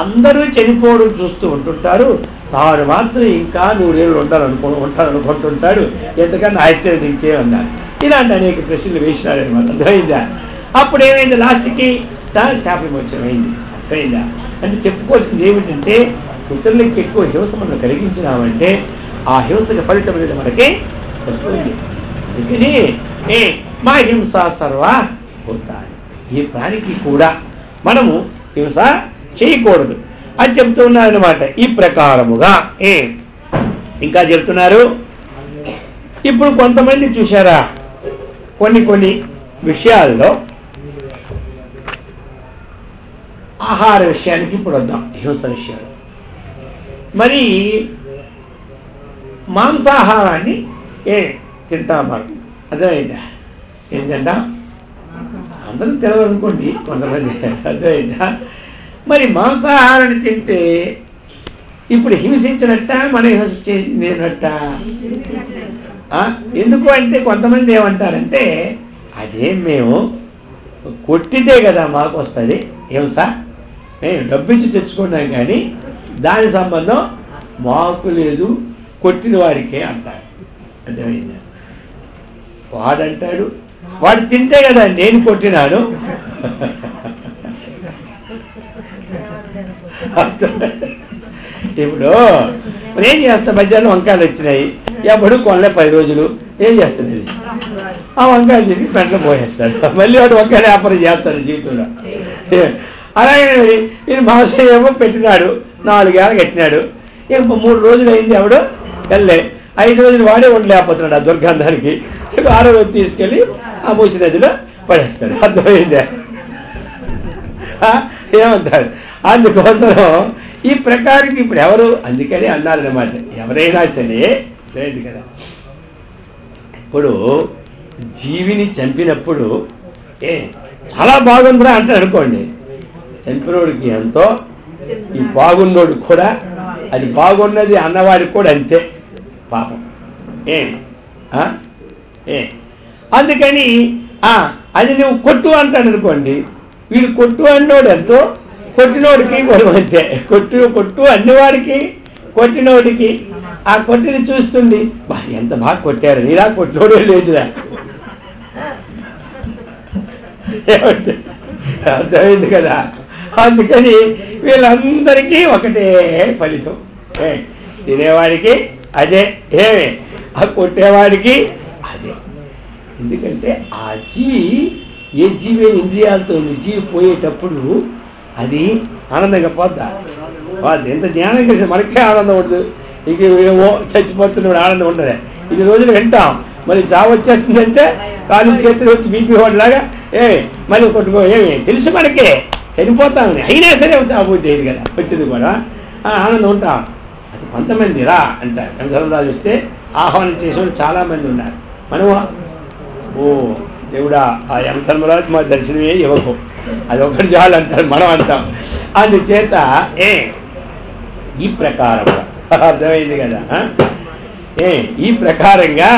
Speaker 1: అందరూ చనిపోవడం చూస్తూ ఉంటుంటారు, తాను మాత్రం ఇంకా 100 ఏళ్ళు ఉంటారనుకుంటుంటాడు. ఎంతకన్నా ఆశ్చర్యం ఇంకేమన్నారు. ఇలాంటి అనేక ప్రశ్నలు వేసినాడు అనమాట. అర్థమైందా? అప్పుడు ఏమైంది? లాస్ట్కి శాపవిమోచనం అయింది. అర్థమైందా? అంటే చెప్పుకోవాల్సింది ఏమిటంటే, ఇతరులకి ఎక్కువ హింస మనం కలిగించినామంటే ఆ హింసకి ఫలితం అనేది మనకి వస్తుంది. అందుకని మా హింస సర్వా భూతాని, ఈ ప్రాణికి కూడా మనము హింస చేయకూడదు అని చెప్తూ ఉన్నారు అనమాట. ఈ ప్రకారముగా ఇంకా చెప్తున్నారు. ఇప్పుడు కొంతమంది చూశారా, కొన్ని విషయాల్లో ఆహార విషయానికి ఇప్పుడు వద్దాం. హింస విషయాలు మరి మాంసాహారాన్ని తింటామన్నారు. అర్థమైందా? ఏంటంట అందరూ తెలవనుకోండి కొంతమంది. అర్థమైందా? మరి మాంసాహారాన్ని తింటే ఇప్పుడు హింసించినట్ట, మనం హింసించినట్ట? ఎందుకు అంటే కొంతమంది ఏమంటారంటే, అదే మేము కొట్టితే కదా మాకు వస్తుంది హింస, మేము డబ్బిచ్చి తెచ్చుకున్నాం కానీ దాని సంబంధం మాకు లేదు, కొట్టిన వాడికే అంటాడు. అర్థమైందా? వాడంటాడు, వాడు తింటే కదా నేను కొట్టినాను. ఇప్పుడు ఏం చేస్తా, మధ్యాహ్నం వంకాయలు వచ్చినాయి, ఎప్పుడు కొనలే 10 రోజులు, ఏం చేస్తుంది ఇది? ఆ వంకాయలు తీసుకుని పెంటలో పోయేస్తాడు. మళ్ళీ వాడు వంకాయలు వ్యాపారం చేస్తాడు జీవితంలో. అలాగే ఇది మాంసం ఏమో పెట్టినాడు, 4 ఏళ్ళు కట్టినాడు, ఇక 3 రోజులు అయింది, ఎవడు వెళ్ళే 5 రోజులు వాడే ఉండలేకపోతున్నాడు ఆ దుర్గంధానికి. ఇక 6వ రోజు తీసుకెళ్ళి ఆ మూసి నదిలో పడేస్తాడు. అర్థమైందే? ఏమంటారు? అందుకోసం ఈ ప్రకారం ఇప్పుడు ఎవరు, అందుకని అన్నారన్నమాట, ఎవరైనా సరే లేదు కదా, ఇప్పుడు జీవిని చంపినప్పుడు చాలా బాగుందిరా అంటే అనుకోండి, చంపినోడికి ఎంతో, ఈ బాగున్నోడు కూడా అది బాగున్నది అన్నవాడికి కూడా అంతే పాపం. అందుకని అది నువ్వు కొట్టు అంటాడు అనుకోండి, వీడు కొట్టు అన్నోడు ఎంతో, కొట్టినోడికి అంతే. కొట్టు అన్నవాడికి కొట్టినోడికి ఆ కొట్టిని చూస్తుంది, ఎంత బాగా కొట్టారు, నీలా కొట్టినోడే లేదురా. ఏమంటే అర్థమైంది కదా? అందుకని వీళ్ళందరికీ ఒకటే ఫలితం. తినేవాడికి అదే, ఆ కొట్టేవాడికి అదే. ఎందుకంటే ఆ జీవి, ఏ జీవి ఇంద్రియాలతో జీవి పోయేటప్పుడు అది ఆనందంగా పోద్దా? ఎంత జ్ఞానం కలిసి మనకే ఆనందం ఉండదు. ఇక ఏమో చచ్చిపోతున్నాడు ఆనందం ఉండదు. 2 రోజులు వింటాం, మళ్ళీ చావు వచ్చేస్తుందంటే కాలు చేతులు వచ్చి బీపీ హోటలాగా మళ్ళీ కొట్టుకో, తెలుసు మనకే చనిపోతామని, అయినా సరే చావుపోతే కదా వచ్చింది కూడా ఆనందం ఉంటాం. అది కొంతమంది రా అంటారు. ధర్మరాజు వస్తే ఆహ్వానం చేసేవాళ్ళు చాలామంది ఉన్నారు. మనము దేవుడా ఆ ధర్మరాజు మా దర్శనమే ఇవ్వకు, అది ఒకటి చాలు అంటారు, మనం అంటాం. అందుచేత ఈ ప్రకారంగా అర్థమైంది కదా, ఈ ప్రకారంగా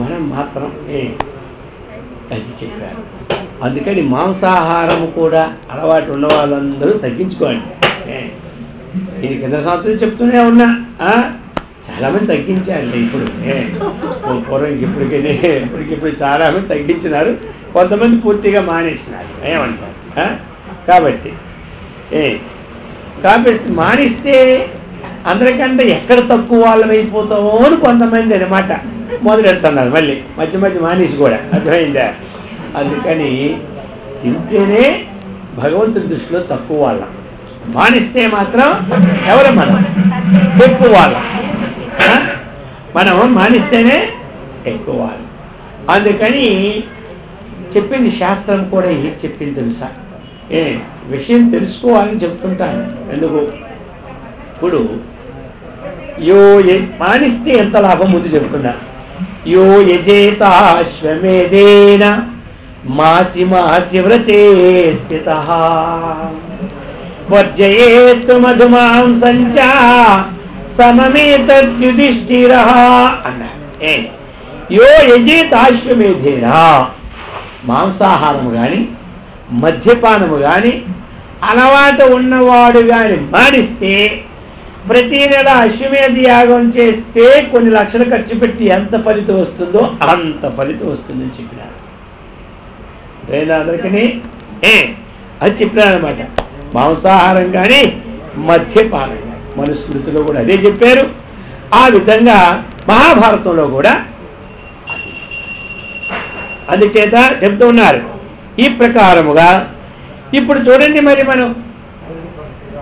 Speaker 1: మనం మాత్రం అది చెప్పారు. అందుకని మాంసాహారం కూడా అలవాటు ఉన్న వాళ్ళందరూ తగ్గించుకోండి. ఇది కింద సంవత్సరం చెప్తూనే ఉన్నా. చాలామంది తగ్గించారండి ఇప్పుడు. పూర్వం ఇప్పటికిప్పుడు చాలామంది తగ్గించినారు, కొంతమంది పూర్తిగా మానేసినారు. ఏమంటారు? కాబట్టి మానిస్తే అందరికంటే ఎక్కడ తక్కువ వాళ్ళమైపోతామో అని కొంతమంది అనమాట మొదలెడుతున్నారు. మళ్ళీ మధ్య మధ్య మానేసి కూడా. అర్థమైందా? అందుకని తింటేనే భగవంతుడి దృష్టిలో తక్కువ వాళ్ళం, మానిస్తే మాత్రం ఎవరు మనం ఎక్కువ వాళ్ళం. మనం మానిస్తేనే ఎక్కువ వాళ్ళం. అందుకని చెప్పింది శాస్త్రం కూడా ఏం చెప్పింది తెలుసా? విషయం తెలుసుకోవాలని చెప్తుంటాను. ఎందుకు? ఇప్పుడు మానిస్తే ఎంత లాభం ముందు చెప్తున్నా. యో యజేతాశ్వమేధేన మాసి మాసి వ్రతే స్థితః వర్జయేత్ మధుమాంసంచ సమమేతద్యుధిష్ఠిరః అన్నారు. యో యజేతాశ్వమేధేన, మాంసాహారము కానీ మద్యపానము కానీ అలవాటు ఉన్నవాడు కానీ మానిస్తే, ప్రతి నెల అశ్వమేధ యాగం చేస్తే కొన్ని లక్షలు ఖర్చు పెట్టి ఎంత ఫలితం వస్తుందో అంత ఫలితం వస్తుందని చెప్పినారు. అందరికీ అది చెప్పినారనమాట. మాంసాహారం కానీ మద్యపానం కానీ మనుస్మృతిలో కూడా అదే చెప్పారు. ఆ విధంగా మహాభారతంలో కూడా అందుచేత చెప్తూ ఉన్నారు. ఈ ప్రకారముగా ఇప్పుడు చూడండి, మరి మనం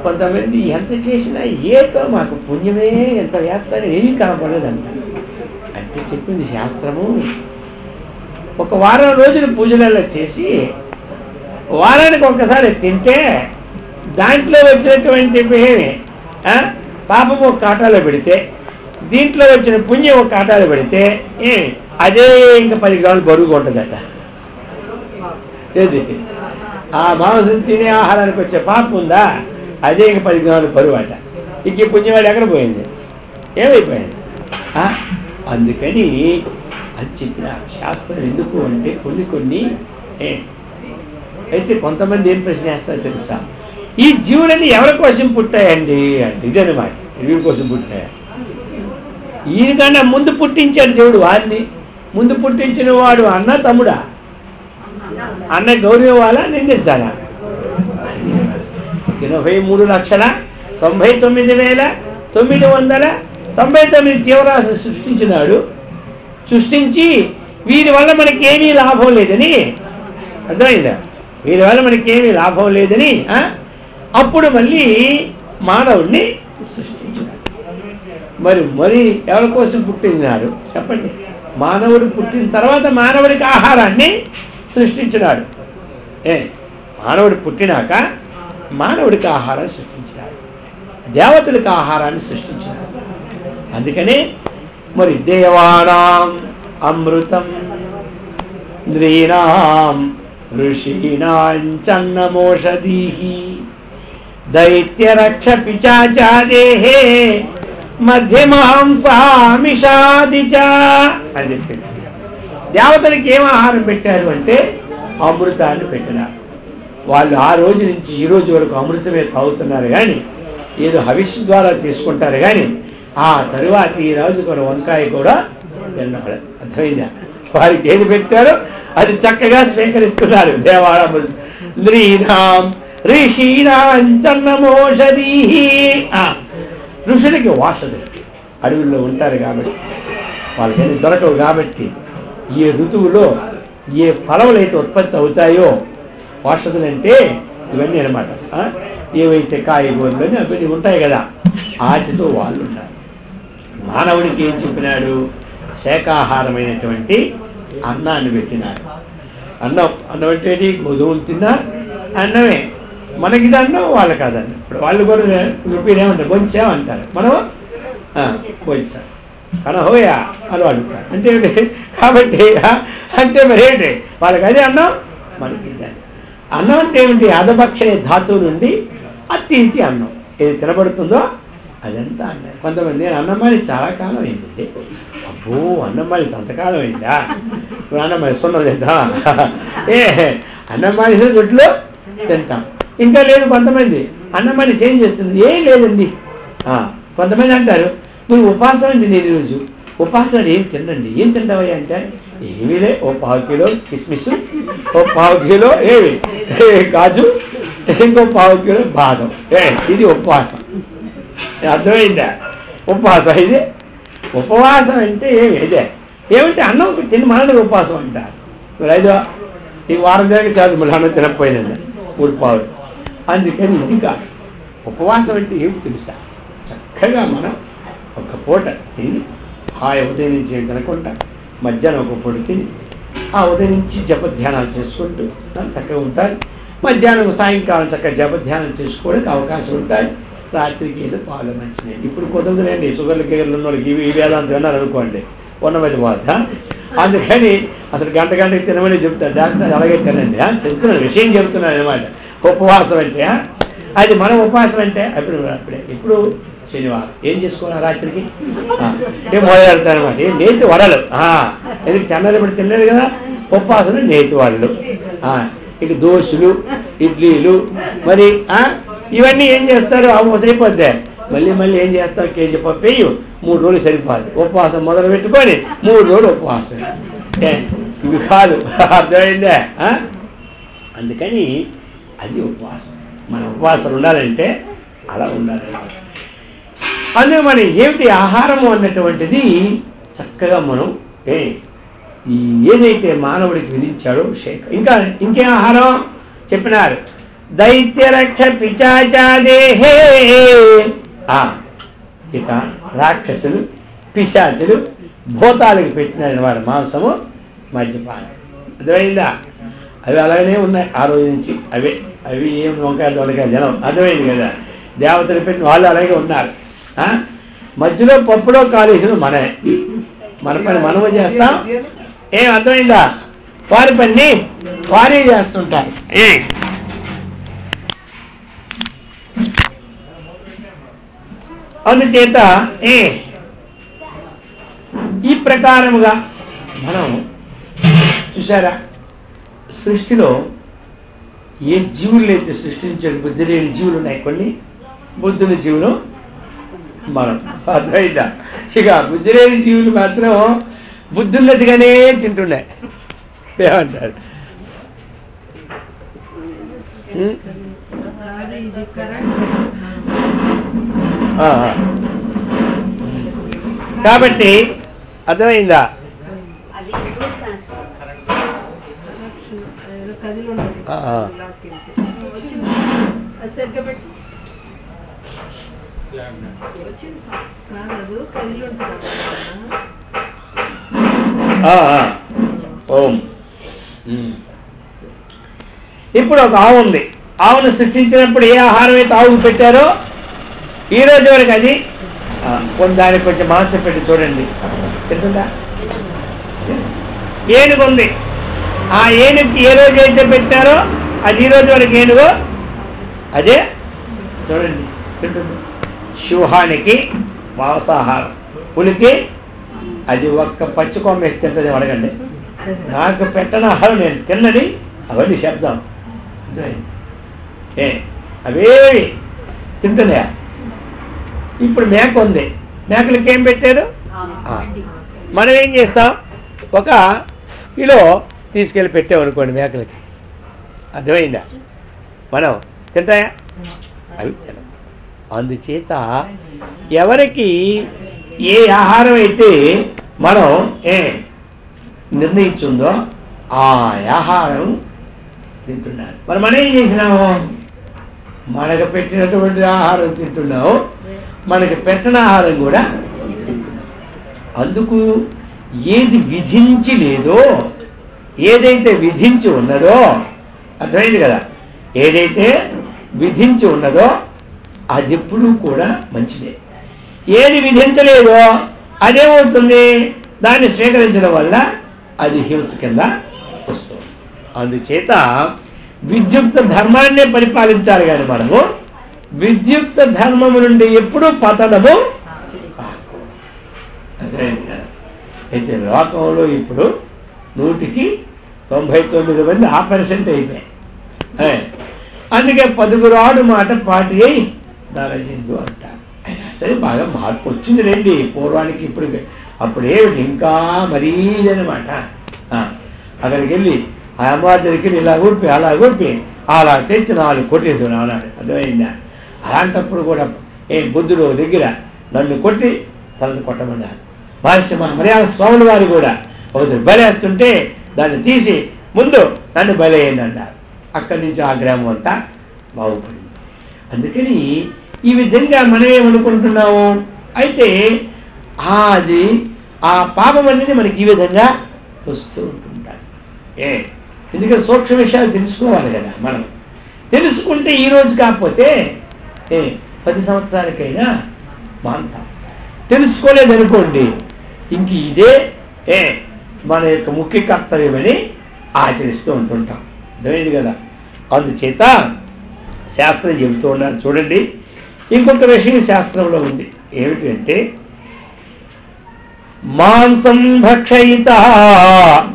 Speaker 1: కొంతమంది ఎంత చేసినా ఏదో మాకు పుణ్యమే ఎంత వేస్తారో ఏమీ కనపడలేదంట. అంటే చెప్పింది శాస్త్రము, ఒక వారం రోజులు పూజలలో చేసి వారానికి ఒక్కసారి తింటే దాంట్లో వచ్చినటువంటి పాపము ఒక కాటాలో పెడితే, దీంట్లో వచ్చిన పుణ్యం ఒక కాటాలో పెడితే అదే ఇంకా 10 గ్రాములు బరువుగా ఉంటుందట. ఏది ఆ మాంసం తినే ఆహారానికి వచ్చే పాపం ఉందా, అదే ఇంక 10 గ్రాములు బరువు అట. ఇంక ఈ పుణ్యవాడు ఎక్కడ పోయింది, ఏమైపోయింది? అందుకని అది చెప్పిన శాస్త్రం. ఎందుకు అంటే కొన్ని అయితే కొంతమంది ఏం ప్రశ్న వేస్తారో తెలుసా? ఈ జీవులన్నీ ఎవరి కోసం పుట్టాయండి అంటే ఇదన్నమాట. వీడి కోసం పుట్టాయా? ఈయనకన్నా ముందు పుట్టించాడు దేవుడు వారిని. ముందు పుట్టించిన వాడు అన్న తమ్ముడా? అన్న గౌరవాలా నిందించాలా? 83,99,999 జీవరాశి సృష్టించినాడు. సృష్టించి వీరి వల్ల మనకేమీ లాభం లేదని, అర్థమైందా? వీరి వల్ల మనకేమీ లాభం లేదని అప్పుడు మళ్ళీ మానవుడిని సృష్టించినాడు. మరి ఎవరి కోసం పుట్టినాడు చెప్పండి? మానవుడు పుట్టిన తర్వాత మానవుడికి ఆహారాన్ని సృష్టించినాడు. మానవుడు పుట్టినాక మానవుడికి ఆహారాన్ని సృష్టించినాడు, దేవతలకు ఆహారాన్ని సృష్టించినాడు. అందుకనే మరి దేవానాం అమృతం నృణాం ఋషీణాంచన్నమోషధీః దైత్యరక్ష పిశాచాదేహే మధ్యమాంసామిషాదిచ అని చెప్పింది. దేవతలకి ఏం ఆహారం పెట్టారు అంటే అమృతాన్ని పెట్టినారు. వాళ్ళు ఆ రోజు నుంచి ఈ రోజు వరకు అమృతమే తాగుతున్నారు, కానీ ఏదో హవిష్ ద్వారా తీసుకుంటారు, కానీ ఆ తరువాత ఈ రోజు కూడా వంకాయ కూడా తిన్నారు. అర్థమైందా? వారికి ఏది పెట్టారో అది చక్కగా స్వీకరిస్తున్నారు. దేవాలయం నృణాం ఋషీణాంచన్నమోషధీః. ఋషులకి వాషధులు అడవుల్లో ఉంటారు కాబట్టి వాళ్ళకి దొరకవు. కాబట్టి ఏ ఋతువులో ఏ ఫలములు అయితే ఉత్పత్తి అవుతాయో, వాషధులు అంటే ఇవన్నీ అనమాట. ఏవైతే కాయగూరలు అని అవన్నీ ఉంటాయి కదా, వాటితో వాళ్ళు ఉంటారు. మానవుడికి ఏం చెప్పినాడు? శాకాహారమైనటువంటి అన్నాన్ని పెట్టినాడు. అన్నం అంటే గోధుమలు తిన్నా అన్నమే. మనకిది అన్నం, వాళ్ళకి అదన్నం. ఇప్పుడు వాళ్ళు కూడా ఏమంటారు? బొంచామంటారు, మనం బొంచా కనహోయా అని అడుగుతారు. అంటే కాబట్టి అంటే మరి ఏంటి? వాళ్ళకి అదే అన్నం, మనకి ఇది అన్నం. అంటే ఏమిటి? అధభక్షణే ధాతువు నుండి అతి ఇది అన్నం ఏది తినబడుతుందో అదంతా అన్నం. కొంతమంది నేను అన్నమాలి చాలా కాలం అయిందండి. అబ్బో, అన్నమాలి అంతకాలం అయిందా? ఇప్పుడు అన్నమాలి సున్నం లేదా? అన్నం మానేసిన దొడ్లో తింటాం. ఇంకా లేదు కొంతమంది అన్నం మనిషి ఏం చేస్తుంది? ఏం లేదండి. కొంతమంది అంటారు మీరు ఉపాసన అండి, నేను ఈరోజు ఉపాసన ఏం తినండి. ఏం తింటావయ్యా అంటే ఏమీలే, ఓ 1/2 కిలో కిస్మిస్, ఓ 1/2 కిలో కాజు, ఇంకో 1/2 కిలో బాదం. ఇది ఉపవాసం. అర్థమైందా? ఉపవాసం ఇది. ఉపవాసం అంటే ఏమి ఇదే ఏమంటే అన్నం తిని మనని ఉపవాసం అంటారు. మరి ఐదో ఈ వారం దాకా చాలు మళ్ళీ అన్నం తినకపోయిందండి 3 పావులు. అందుకని ఇది కాదు. ఉపవాసం అంటే ఏమి తెలుసా? చక్కగా మనం ఒక పూట తిని ఉదయం నుంచి ఏం తినకుండా మధ్యాహ్నం ఒక పూట తిని ఉదయం నుంచి జపధ్యానాలు చేసుకుంటూ చక్కగా ఉంటారు. మధ్యాహ్నం సాయంకాలం చక్కగా జపధ్యానం చేసుకోవడానికి అవకాశం ఉంటాయి. రాత్రికి ఏదో పాలు మంచిది. ఇప్పుడు కుదరదులేండి, షుగర్లు గీగర్లు ఉన్న వాళ్ళకి ఇవి వేదాంతం విన్నారు అనుకోండి, ఉన్నది బాధ. అందుకని అసలు గంటకి తినమని చెప్తారు డాక్టర్. అలాగే తినండి చెప్తున్నాను, విషయం చెప్తున్నాను అనమాట. ఉపవాసం అంటే అది మనం ఉపవాసం అంటే అప్పుడే ఇప్పుడు శనివారం ఏం చేసుకోవాలి? రాత్రికి ఏం మొదలెడతారు అనమాట. నేతి వడలు. ఎందుకు చెన్నైలో ఇప్పుడు తినలేదు కదా, ఉపవాసం నేతి వడలు, ఇక దోశలు, ఇడ్లీలు, మరి ఇవన్నీ ఏం చేస్తారు? సరిపోద్ది. మళ్ళీ ఏం చేస్తారు? కేజీ పప్పు వేయు, 3 రోజులు సరిపోదు. ఉపవాసం మొదలు పెట్టుకొని 3 రోజులు ఉపవాసం. ఇవి కాదు, అర్థమైందే? అందుకని అది ఉపవాసం. మన ఉపవాసం ఉండాలంటే అలా ఉండాలి. అందుకే మరి ఏమిటి ఆహారము అన్నటువంటిది చక్కగా మనం ఏదైతే మానవుడికి విధించాడో ఇంకే ఆహారం చెప్పినారు. దైత్యరక్ష పిశాచాదేహే. ఇక రాక్షసులు, పిశాచులు, భూతాలకు పెట్టిన వారి మాంసము, మద్యపానం. అర్థమైందా? అవి అలాగనే ఉన్నాయి ఆ రోజు నుంచి. అవి ఏం వంకాయలు దొండకాయలు జనం. అర్థమైంది కదా? దేవతలు పెట్టిన వాళ్ళు అలాగే ఉన్నారు. మధ్యలో పప్పులో కాలేసిన మన పని మనము చేస్తాం. ఏం అర్థమైందా? వారి పని వారే చేస్తుంటారు. అందుచేత ఈ ప్రకారముగా మనం చూసారా, సృష్టిలో ఏ జీవులు అయితే సృష్టించాడు, బుద్ధి లేని జీవులు ఉన్నాయి. కొన్ని బుద్ధుల జీవులు మనం. అర్థమైందా? ఇక బుద్ధి లేని జీవులు మాత్రం బుద్ధున్నట్టుగానే తింటున్నాయి. ఏమంటారు? కాబట్టి అర్థమైందా? ఓం. ఇప్పుడు ఒక ఆవు ఉంది. ఆవును సృష్టించినప్పుడు ఏ ఆహారం అయితే ఆవుకు పెట్టారో ఈ రోజు వరకు అది దానికి కొంచెం మాంసం పెట్టి చూడండి, తింటుందా? ఏనుగు ఉంది. ఆ ఏనుగుకి ఏ రోజు అయితే పెట్టారో అది ఈ రోజు వరకు ఏనుగు అదే చూడండి తింటుంది. సింహానికి మాంసాహారం, పులికి అది ఒక్క పచ్చి కొమ్మేసి తింటుంది. అడగండి, నాకు పెట్టని ఆహారం నేను తిన్నది అవన్నీ శబ్దం. అవేవి తింటున్నాయా? ఇప్పుడు మేక ఉంది, మేకలకి ఏం పెట్టారు? మనం ఏం చేస్తాం? 1 కిలో తీసుకెళ్ళి పెట్టామనుకోండి మేకలకి. అర్థమైందా? మనం తింటాయా? అవి తినం. అందుచేత ఎవరికి ఏ ఆహారం అయితే మనం నిర్ణయించుందో ఆ ఆహారం తింటున్నారు. మరి మనం ఏం చేసినాము? మనకు పెట్టినటువంటి ఆహారం తింటున్నాము, మనకి పెట్టిన ఆహారం కూడా తింటున్నాం. అందుకు ఏది విధించి లేదో, ఏదైతే విధించి ఉన్నదో, అర్థమైంది కదా? ఏదైతే విధించి ఉన్నదో అది ఎప్పుడూ కూడా మంచిదే. ఏది విధించలేదో అదేమవుతుంది? దాన్ని స్వీకరించడం వల్ల అది హింస కింద వస్తుంది. అందుచేత విద్యుక్త ధర్మాన్నే పరిపాలించాలి. కానీ మనము విద్యుక్త ధర్మము నుండి ఎప్పుడూ పతనము. అయితే లోకంలో ఇప్పుడు 100కి 99 మంది ఆపరేషన్ అయిపోయాయి. అందుకే 10 ఆడు మాట పాటి అయి నరజిందు అంటారు. అయినా సరే బాగా మార్పు వచ్చింది రండి పూర్వానికి ఇప్పుడు. అప్పుడే ఇంకా మరీ అనమాట. అక్కడికి వెళ్ళి ఆ అమ్మవారి దగ్గరికి వెళ్ళి ఇలా కొట్టి అలా కొట్టి అలా తెచ్చి 4 కొట్టేది నాన్నాడు. అర్థమైందా? అలాంటప్పుడు కూడా బుద్ధుడు దగ్గర నన్ను కొట్టి తనను కొట్టమన్నారు. మహర్షి మర్యాద స్వాముల వారు కూడా ఒకటి బలేస్తుంటే దాన్ని తీసి ముందు నన్ను బలేయండి అన్నారు. అక్కడి నుంచి ఆ గ్రామం అంతా బాగుపడింది. అందుకని ఈ విధంగా మనం ఏమనుకుంటున్నాము, అయితే అది ఆ పాపం అనేది మనకి ఈ విధంగా వస్తూ ఉంటుంటారు. ఎందుకంటే సూక్ష్మ విషయాలు తెలుసుకోవాలి కదా. మనం తెలుసుకుంటే ఈరోజు కాకపోతే 10 సంవత్సరాలకైనా మాంతాం. తెలుసుకోలేదనుకోండి ఇంక ఇదే మన యొక్క ముఖ్య కర్తవ్యమని ఆచరిస్తూ ఉంటుంటాం. అర్థమైంది కదా. అందుచేత శాస్త్రం చెబుతూ ఉన్నారు చూడండి. ఇంకొక విషయం శాస్త్రంలో ఉంది. ఏమిటి అంటే మాంసం భక్షయిత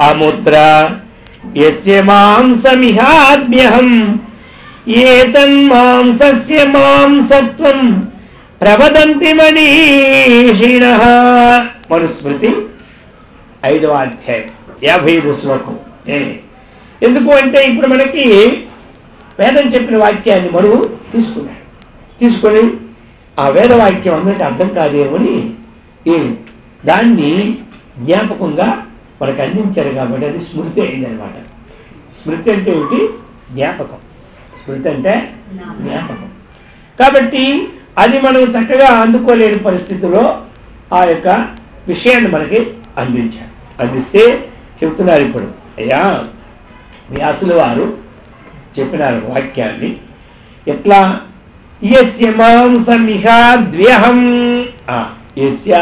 Speaker 1: అముద్ర యస్య మాంసమిహాద్మ్యహం ఏతన్మాంసస్య మాంసత్వం ప్రవదంతి మనీషిణః. మనుస్మృతి 5వ అధ్యాయం 55వ శ్లోకం. ఎందుకు అంటే ఇప్పుడు మనకి వేదం చెప్పిన వాక్యాన్ని మరువు తీసుకొని ఆ వేదవాక్యం అందరికీ అర్థం కాదేమని దాన్ని జ్ఞాపకంగా మనకు అందించారు కాబట్టి అది స్మృతి అయిందనమాట. స్మృతి అంటే ఏమిటి? జ్ఞాపకం. స్మృతి అంటే జ్ఞాపకం. కాబట్టి అది మనం చక్కగా అందుకోలేని పరిస్థితిలో ఆ యొక్క విషయాన్ని మనకి అందించారు. అందిస్తే చెబుతున్నారు ఇప్పుడు, అయ్యా వ్యాసుల వారు చెప్పినారు వాక్యాన్ని. ఎట్లా? యస్య మాంసమిహాద్వ్యహం. యస్య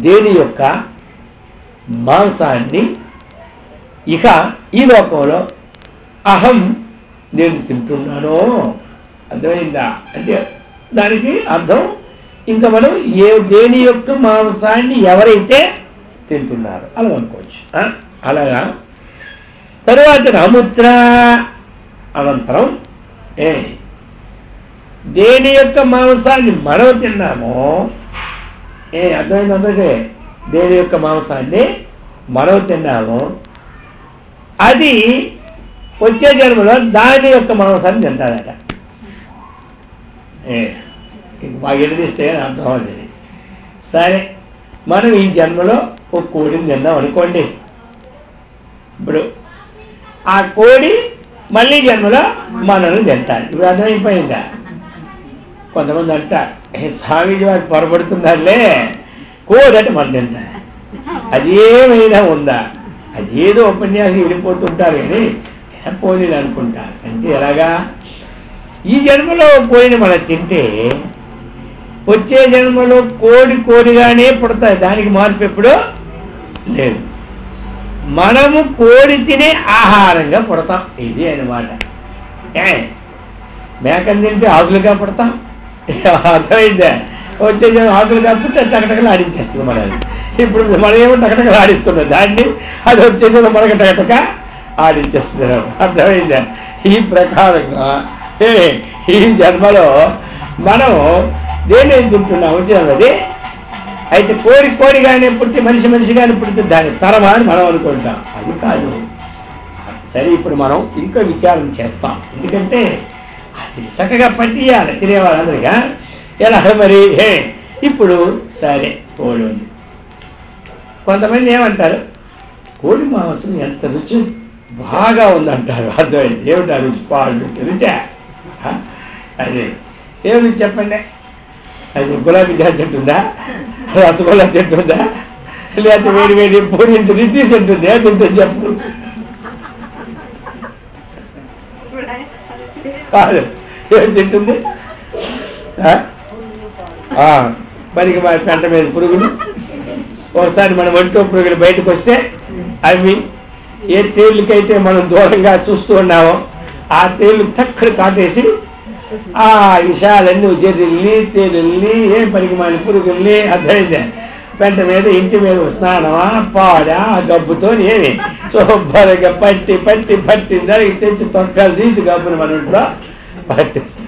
Speaker 1: దేని యొక్క మాంసాన్ని ఇక ఈ లోకంలో అహం నేను తింటున్నాను. అర్థమైందా? అంటే దానికి అర్థం ఇంకా మనం దేని యొక్క మాంసాన్ని ఎవరైతే తింటున్నారో అలా అనుకోవచ్చు. అలాగా తరువాత అముద్ర అనంతరం దేని యొక్క మాంసాన్ని మనం తిన్నామో అర్థమైంది అందరికీ. దేని యొక్క మాంసాన్ని మనం తిన్నామో అది వచ్చే జన్మలో దాని యొక్క మాంసాన్ని తింటాడట. బాగా ఎడిదిస్తే అర్థం అవుతుంది. సరే మనం ఈ జన్మలో ఒక కోడిని తిన్నాం అనుకోండి. ఇప్పుడు ఆ కోడి మళ్ళీ జన్మలో మనల్ని తింటారు. ఇప్పుడు అర్థమైపోయిందా? కొంతమంది అంటారు స్వామీజీ వారు పొరపడుతున్నారులే, కోడి అంటే మనం తింటారు. అదేమైనా ఉందా? అదేదో ఉపన్యాసం వెళ్ళిపోతుంటారు కానీ పోనీలు అనుకుంటారు. అంటే ఎలాగా? ఈ జన్మలో కోడిని మనం తింటే వచ్చే జన్మలో కోడిగానే పుడతాయి. దానికి మార్పు ఎప్పుడూ లేదు. మనము కోడి తినే ఆహారంగా పుడతాం. ఇది అన్నమాట. మేకని తింటే ఆకులుగా పుడతాం. అర్థమైందా? వచ్చే ఆకులుగా పుట్టే టకటకలు ఆడించేస్తుంది మనల్ని. ఇప్పుడు మనం ఏమో టకటకలు ఆడిస్తున్నాం దాన్ని, అది వచ్చేది మనకు టకటక ఆడించేస్తున్నాం. అర్థమైందా? ఈ ప్రకారంగా ఈ జన్మలో మనం దేన్ని తింటున్నాం వచ్చినది. అయితే కోడిగానే పుట్టి మనిషిగానే పుడితే దాని తరమా అని మనం అనుకుంటాం. అది కాదు. సరే ఇప్పుడు మనం ఇంకా విచారం చేస్తాం. ఎందుకంటే అది చక్కగా పట్టియాలి తినేవాళ్ళందరిగా. ఎలా మరి? ఇప్పుడు సరే కోడి ఉంది. కొంతమంది ఏమంటారు, కోడి మాంసం ఎంత రుచి బాగా ఉందంటారు. అర్థమైంది. ఏమిటా రుచి? పాలు రుచి. రుచా? అదే ఏమి చెప్పండి. అది గులాబీ జాతి తింటుందా? రసగుల్లా తింటుందా? లేకపోతే వేడి పూరి రుచి తింటుంది? ఏ తింటుంది చెప్పు? కాదు. ఏం తింటుంది? మనకి మన పెంట మీద పురుగులు, ఒకసారి మనం ఒంటో పురుగులు బయటకు వస్తే అవి ఏ తేళ్ళకైతే మనం దూరంగా చూస్తూ ఉన్నామో ఆ తేళ్ళు చక్కడి కాటేసి ఆ విషయాలన్నీ జరిల్లి తేలిల్ని ఏం పనికి మన పురుగుల్ని అర్థమైందే పెంట మీద ఇంటి మీద స్నానమా పాడా గబ్బుతో ఏమి శుభ్రంగా పట్టి పట్టి పట్టి దానికి తెచ్చి తొక్కలు తీసి గబ్బుని మన ఇంట్లో పట్టిస్తాం.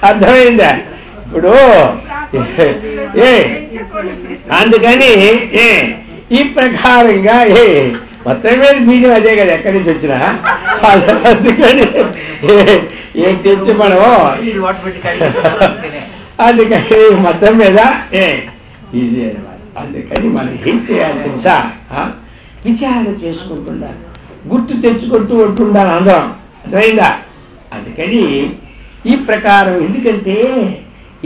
Speaker 1: అర్థమైందా? ఇప్పుడు అందుకని ఈ ప్రకారంగా మొత్తం మీద బీజం అదే కదా, ఎక్కడి నుంచి వచ్చినా. అందుకని ఏం తెచ్చి మనం అందుకని మొత్తం మీద ఇది అనమాట. అందుకని మనం ఏం చేయాలి తెలుసా? విచారణ చేసుకుంటుండాలి, గుర్తు తెచ్చుకుంటూ ఉంటుండాలి అందరం. అర్థమైందా? అందుకని ఈ ప్రకారం, ఎందుకంటే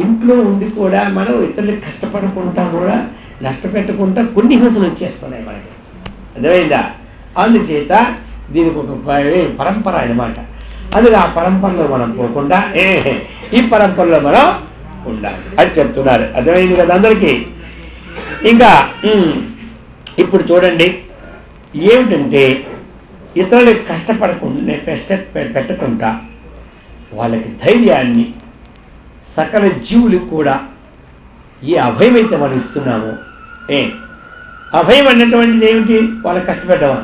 Speaker 1: ఇంట్లో ఉండి కూడా మనం ఇతరులకు కష్టపడకుండా కూడా నష్టపెట్టకుండా కొన్ని హింసలు వచ్చేస్తున్నాయి మనకి. అర్థమైందా? అందుచేత దీనికి ఒక పరంపర అన్నమాట. అందులో ఆ పరంపరలో మనం పోకుండా ఈ పరంపరలో మనం ఉండాలి అని చెప్తున్నారు. అర్థమైంది కదా అందరికీ? ఇంకా ఇప్పుడు చూడండి, ఏమిటంటే ఇతరులకు కష్టపడకుండా పెట్టకుండా వాళ్ళకి ధైర్యాన్ని, సకల జీవులకు కూడా ఏ అభయమైతే మనం ఇస్తున్నామో, అభయం అన్నటువంటిది ఏమిటి? వాళ్ళకి కష్టపెట్టమా?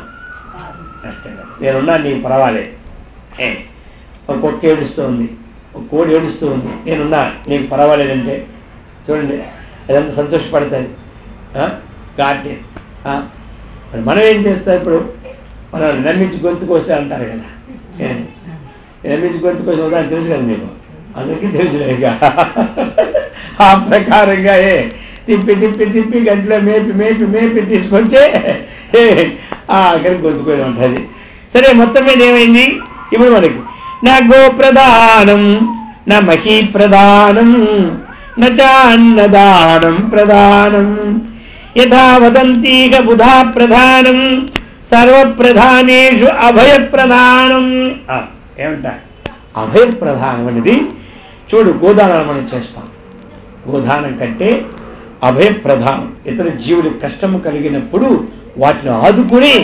Speaker 1: కష్టంగా నేనున్నా, నీకు పర్వాలేదు. ఒక కుక్క ఏడుస్తూ ఉంది, ఒక కోడి ఏడుస్తూ ఉంది, నేనున్నా నీకు పర్వాలేదంటే చూడండి అదంతా సంతోషపడతాయి. కాబట్టి మరి మనం ఏం చేస్తాం? ఇప్పుడు మనం నమ్మించి గొంతుకొస్తే అంటారు కదా, నమ్మించి గొంతుకొస్తే ఉదాహరణ తెలుసు కదా మీకు, అందరికీ తెలుసులేక. ఆ ప్రకారంగా తిప్పి తిప్పి తిప్పి గంటలో మేపి మేపి మేపి తీసుకొచ్చే అక్కడికి గొంతుకొని ఉంటుంది. సరే, మొత్తం మీద ఏమైంది? ఇప్పుడు మనకి నా గో ప్రధానం, నా మహీ ప్రధానం, నన్నదానం ప్రధానం, యథా వదంతీగ బుధా ప్రధానం, సర్వప్రధానేషు అభయ ప్రధానం. ఏమంటా? అభయ ప్రధానం అనేది చూడు, గోదానం మనం చేస్తాం. గోదానం కంటే అభయ ప్రధానం. ఇతర జీవులకు కష్టము కలిగినప్పుడు వాటిని ఆదుకుని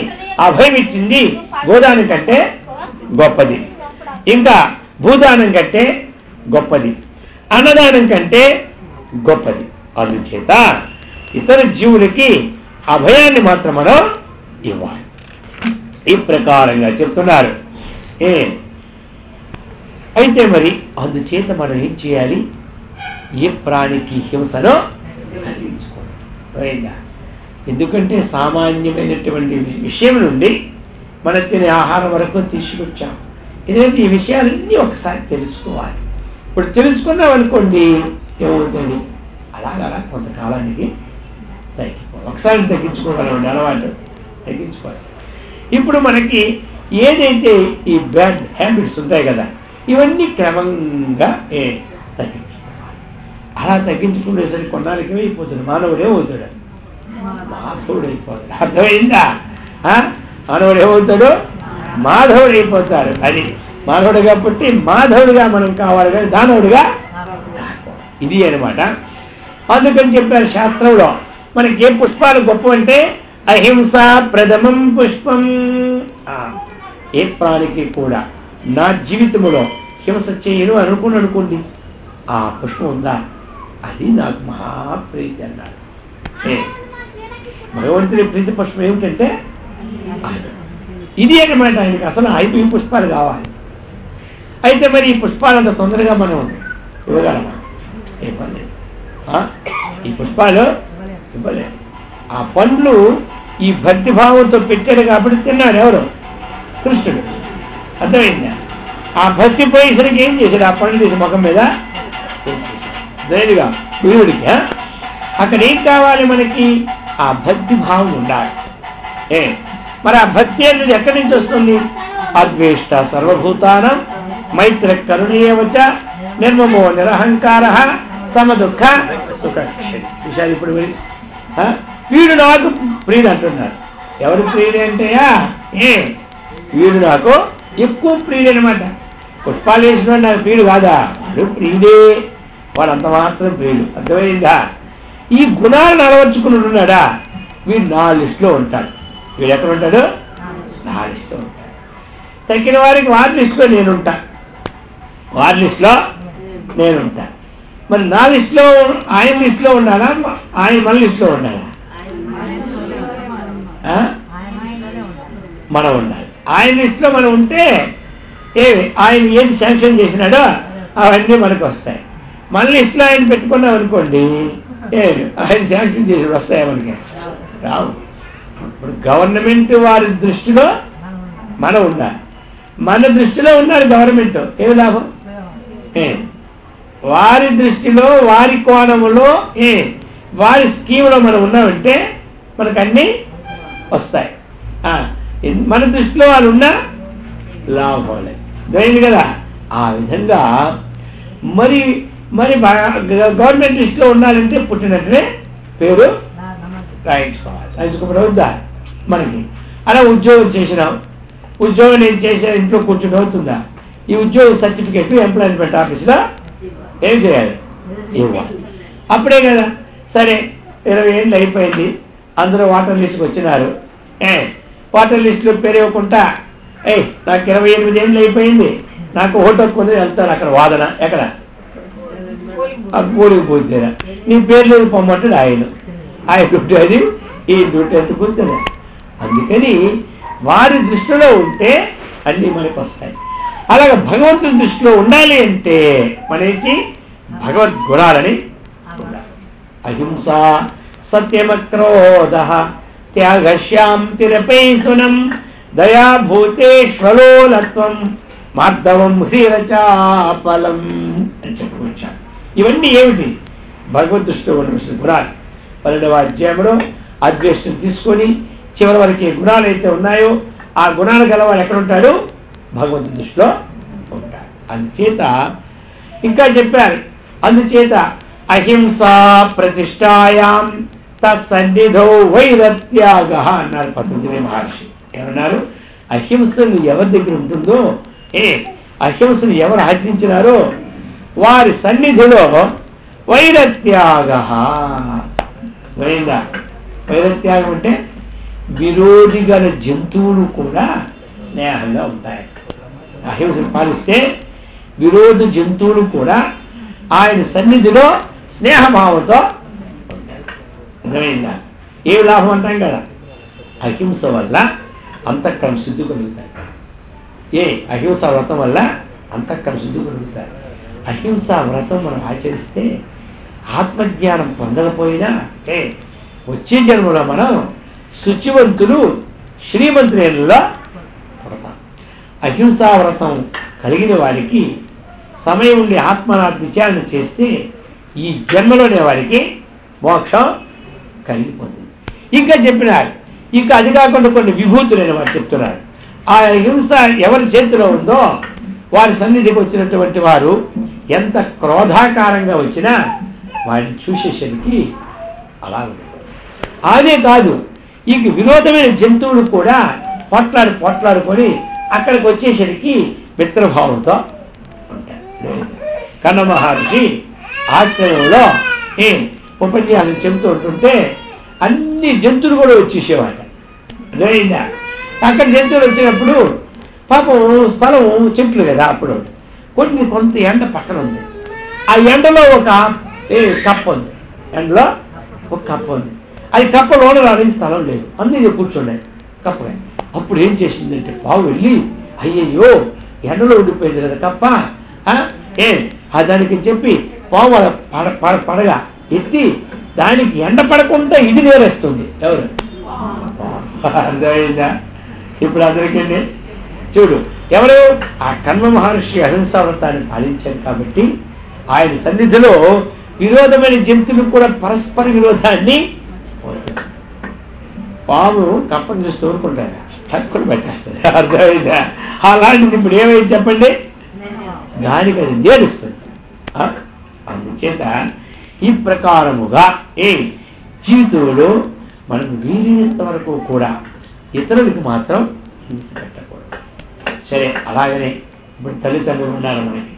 Speaker 1: అభయం ఇచ్చింది గోదానం కంటే గొప్పది. ఇంకా భూదానం కంటే గొప్పది, అన్నదానం కంటే గొప్పది. అందుచేత ఇతర జీవులకి అభయాన్ని మాత్రం మనం ఇవ్వాలి. ఈ ప్రకారంగా చెప్తున్నారు. అయితే మరి అందుచేత మనం ఏం చేయాలి? ఏ ప్రాణికి హింసను కలిగించుకోవాలి. ఎందుకంటే సామాన్యమైనటువంటి విషయం నుండి మనం తినే ఆహారం వరకు తీసుకొచ్చాం. ఇదేంటి? ఈ విషయాలన్నీ ఒకసారి తెలుసుకోవాలి. ఇప్పుడు తెలుసుకున్నాం అనుకోండి, ఏమవుతుంది? అలాగలా కొంతకాలానికి తగ్గిపోవాలి. ఒకసారి తగ్గించుకోగలండి, అలవాటు తగ్గించుకోవాలి. ఇప్పుడు మనకి ఏదైతే ఈ బ్యాడ్ హ్యాబిట్స్ ఉంటాయి కదా, ఇవన్నీ క్రమంగా తగ్గించుకోవాలి. అలా తగ్గించుకునేసరికి కొన్నాళ్ళకి అయిపోతుంది. మానవుడు ఏమవుతాడు? మాధవుడు అయిపోతాడు. అర్థమైందా? మానవుడు ఏమవుతాడు? మాధవుడు అయిపోతాడు. అది మానవుడు కాబట్టి మాధవుడిగా మనం కావాలి, కానీ దానవుడిగా ఇది అనమాట. అందుకని చెప్పారు శాస్త్రంలో, మనకి ఏ పుష్పాలు గొప్ప అంటే అహింస ప్రథమం పుష్పం. ఏ ప్రాణికి కూడా నా జీవితంలో హింస చేయను అనుకోండి, ఆ పుష్పం ఉందా, అది నాకు మహాప్రీతి అన్నాడు. భగవంతుని ప్రీతి పుష్పం ఏమిటంటే ఇది అనమాట. ఆయనకి అసలు ఈ పుష్పాలు కావాలి. అయితే మరి ఈ పుష్పాలు అంత తొందరగా మనం ఇవ్వగలమా? ఇవ్వలేదు. ఈ పుష్పాలు ఇవ్వలేదు. ఆ పండ్లు ఈ భక్తిభావంతో పెట్టాడు కాబట్టి తిన్నాడు ఎవరు? కృష్ణుడు. అర్థమైందా? ఆ భక్తి పోయేసరికి ఏం చేశాడు? ఆ పండ్లు తీసి ముఖం మీద ధైర్యంగా వీరుడికి. అక్కడ ఏం కావాలి మనకి? ఆ భక్తి భావం ఉండాలి. మరి ఆ భక్తి అనేది ఎక్కడి నుంచి వస్తుంది? అద్వేష్ట సర్వభూతానం మైత్ర కరుణీయవచ నిర్మమో నిరహంకార సమదుఃఖ సుఖ. విషయాలు ఇప్పుడు వీడు నాకు ప్రియుడు అంటున్నాడు. ఎవరు ప్రియుడు అంటే వీడు నాకు ఎక్కువ ప్రియుడు అనమాట. పుష్పాలు వేసిన నాకు ప్రియుడు కాదా? వాడు ప్రియుడే, వాడు అంత మాత్రం ప్రియుడు. అర్థమైందా? ఈ గుణాలను అలవర్చుకుని ఉన్నాడా వీడు నా లిస్టులో ఉంటాడు. వీడు ఎక్కడ ఉంటాడు? నా లిస్టులో ఉంటాడు. తగ్గిన వారికి వారి లిస్టులో నేనుంటా. వారి లిస్టులో నేనుంటా. మరి నా లిస్టులో ఆయన లిస్టులో ఉండాలా, ఆయన మన లిస్టులో ఉండాలా? మనం ఉండాలి. ఆయన లిస్టులో మనం ఉంటే ఆయన ఏది శాంక్షన్ చేసినాడో అవన్నీ మనకు వస్తాయి. మన లిస్టులో ఆయన పెట్టుకున్నాం అనుకోండి, ఆయన శాంక్షన్ చేసి వస్తాయి మనకి రావు. ఇప్పుడు గవర్నమెంట్ వారి దృష్టిలో మనం ఉండాలి, మన దృష్టిలో ఉన్నారు గవర్నమెంట్, ఏమి లాభం? వారి దృష్టిలో వారి కోణంలో వారి స్కీమ్లో మనం ఉన్నామంటే మనకు అన్నీ వస్తాయి. మన దృష్టిలో వాళ్ళు ఉన్నా లాభం లేదు, దొరింది కదా. ఆ విధంగా మరి మరి గవర్నమెంట్ దృష్టిలో ఉండాలంటే పుట్టినట్లే పేరు రాయించుకోవాలి. రాయించుకోవడం వద్దా మనకి? అలా ఉద్యోగం చేసినాం, ఉద్యోగం నేను చేసే ఇంట్లో కూర్చుని అవుతుందా? ఈ ఉద్యోగ సర్టిఫికేట్ ఎంప్లాయ్మెంట్ ఆఫీస్లో ఏం చేయాలి? ఇవ్వాలి. అప్పుడే కదా. సరే 20 ఏళ్ళు అయిపోయింది, అందరూ వాటర్ లిస్టుకి వచ్చినారు. వాటర్ లిస్టులో పేరు ఇవ్వకుండా నాకు 28 ఏళ్ళు అయిపోయింది, నాకు ఓటు హక్కు ఉంది వెళ్తారు. అక్కడ వాదన ఎక్కడ? పోలికి పోతేరా నీ పేర్లు పొమ్మంటాడు ఆయన డ్యూటీ, అది ఈ డ్యూటీ ఎంత కూర్చున్నా. అందుకని వారి దృష్టిలో ఉంటే అన్నీ మనకు వస్తాయి. అలాగే భగవంతుని దృష్టిలో ఉండాలి అంటే మనకి భగవద్గుణాలని ఉండాలి. అహింస, సత్యమక్రోధ, త్యాగశాంతిరపైసునం, దయాభూతేశ్వలోలత్వం, మార్దవం హ్రీరచాపలం అని చెప్పుకొచ్చాను. ఇవన్నీ ఏమిటి? భగవద్ దృష్టిలో ఉండవలసిన గుణాలు. 12వ అధ్యాయంలో అద్వేష్టం తీసుకొని చివరి వరకు ఏ గుణాలు అయితే ఉన్నాయో ఆ గుణాలు గలవాడు ఎక్కడ ఉంటాడు? భగవంతుని దృష్టిలో ఉంటాడు. అందుచేత ఇంకా చెప్పారు, అందుచేత అహింసా ప్రతిష్టాయాం తన్నిధౌ వైరత్యాగ అన్నారు పతంజలి మహర్షి. ఏమన్నారు? అహింసను ఎవరి దగ్గర ఉంటుందో, అహింసను ఎవరు ఆచరించినారో వారి సన్నిధిలో వైరత్యాగ. వైరత్యాగం అంటే విరోధి గల జంతువులు కూడా స్నేహంగా ఉంటాయి. అహింసను పాలిస్తే విరోధి జంతువులు కూడా ఆయన సన్నిధిలో స్నేహభావంతో ఉంటాయి. అర్థమైందా? ఏమి లాభం అంటాం కదా, అహింస వల్ల అంతఃకరణ శుద్ధి కలుగుతాయి. అహింసా వ్రతం వల్ల అంతఃకరణ శుద్ధి కలుగుతాయి. అహింసా వ్రతం మనం ఆచరిస్తే ఆత్మజ్ఞానం పొందకపోయినా వచ్చే జన్మలో మనం శుచివంతులు శ్రీమంతులలో పడతాం. అహింసా వ్రతం కలిగిన వారికి సమయం ఉండి ఆత్మనాథ్ విచారణ చేస్తే ఈ జన్మలోనే వారికి మోక్షం కలిగిపోతుంది. ఇంకా చెప్పినారు, ఇంకా అది కాకుండా కొన్ని విభూతులైన వారు చెప్తున్నారు. ఆ హింస ఎవరి చేతిలో ఉందో వారి సన్నిధికి వచ్చినటువంటి వారు ఎంత క్రోధాకారంగా వచ్చినా వారిని చూసేసరికి అలా ఉంటుంది. అదే కాదు, ఈ విరోధమైన జంతువులు కూడా పోట్లాడుకొని అక్కడికి వచ్చేసరికి మిత్రభావంతో ఉంటాయి. కన్న మహర్షి ఆశ్రమంలో ఉపన్యాసం చెబుతూ ఉంటుంటే అన్ని జంతువులు కూడా వచ్చేసేవాట. అర్థమైందా? అక్కడ జంతువులు వచ్చినప్పుడు పాపం స్థలం చెట్లు కదా, అప్పుడు కొంత ఎండ పక్కన ఉంది. ఆ ఎండలో ఒక కప్ప ఉంది, ఎండలో ఒక కప్ప ఉంది. అది కప్ప లోన రావడానికి స్థలం లేదు, అందుకే కూర్చున్నాయి కప్పగా. అప్పుడు ఏం చేసిందంటే పావు వెళ్ళి, అయ్యయ్యో ఎండలో ఉండిపోయింది కదా కప్ప, దానికి చెప్పి పావు పడగా ఎత్తి దానికి ఎండ పడకుండా ఇది నేరేస్తుంది. ఎవరు? అర్థమైందా? ఇప్పుడు అందరికీ చూడు, ఎవరు? ఆ కన్వ మహర్షి అహింసా వ్రతాన్ని పాలించారు కాబట్టి ఆయన సన్నిధిలో విరోధమైన జంతువులు కూడా పరస్పర విరోధాన్ని పాము కప్పని చూస్తూ ఊరుకుంటారు, తక్కువ పెట్టేస్తుంది. అర్థమైందా? అలాంటిది ఇప్పుడు ఏమైంది చెప్పండి, దానికి అది నేరుస్తుంది. అందుచేత ఈ ప్రకారముగా జీవితంలో మనం వీలైనంత వరకు కూడా ఇతరులకు మాత్రం హింస పెట్టకూడదు. సరే, అలాగనే ఇప్పుడు తల్లిదండ్రులు ఉన్నారు మనకి.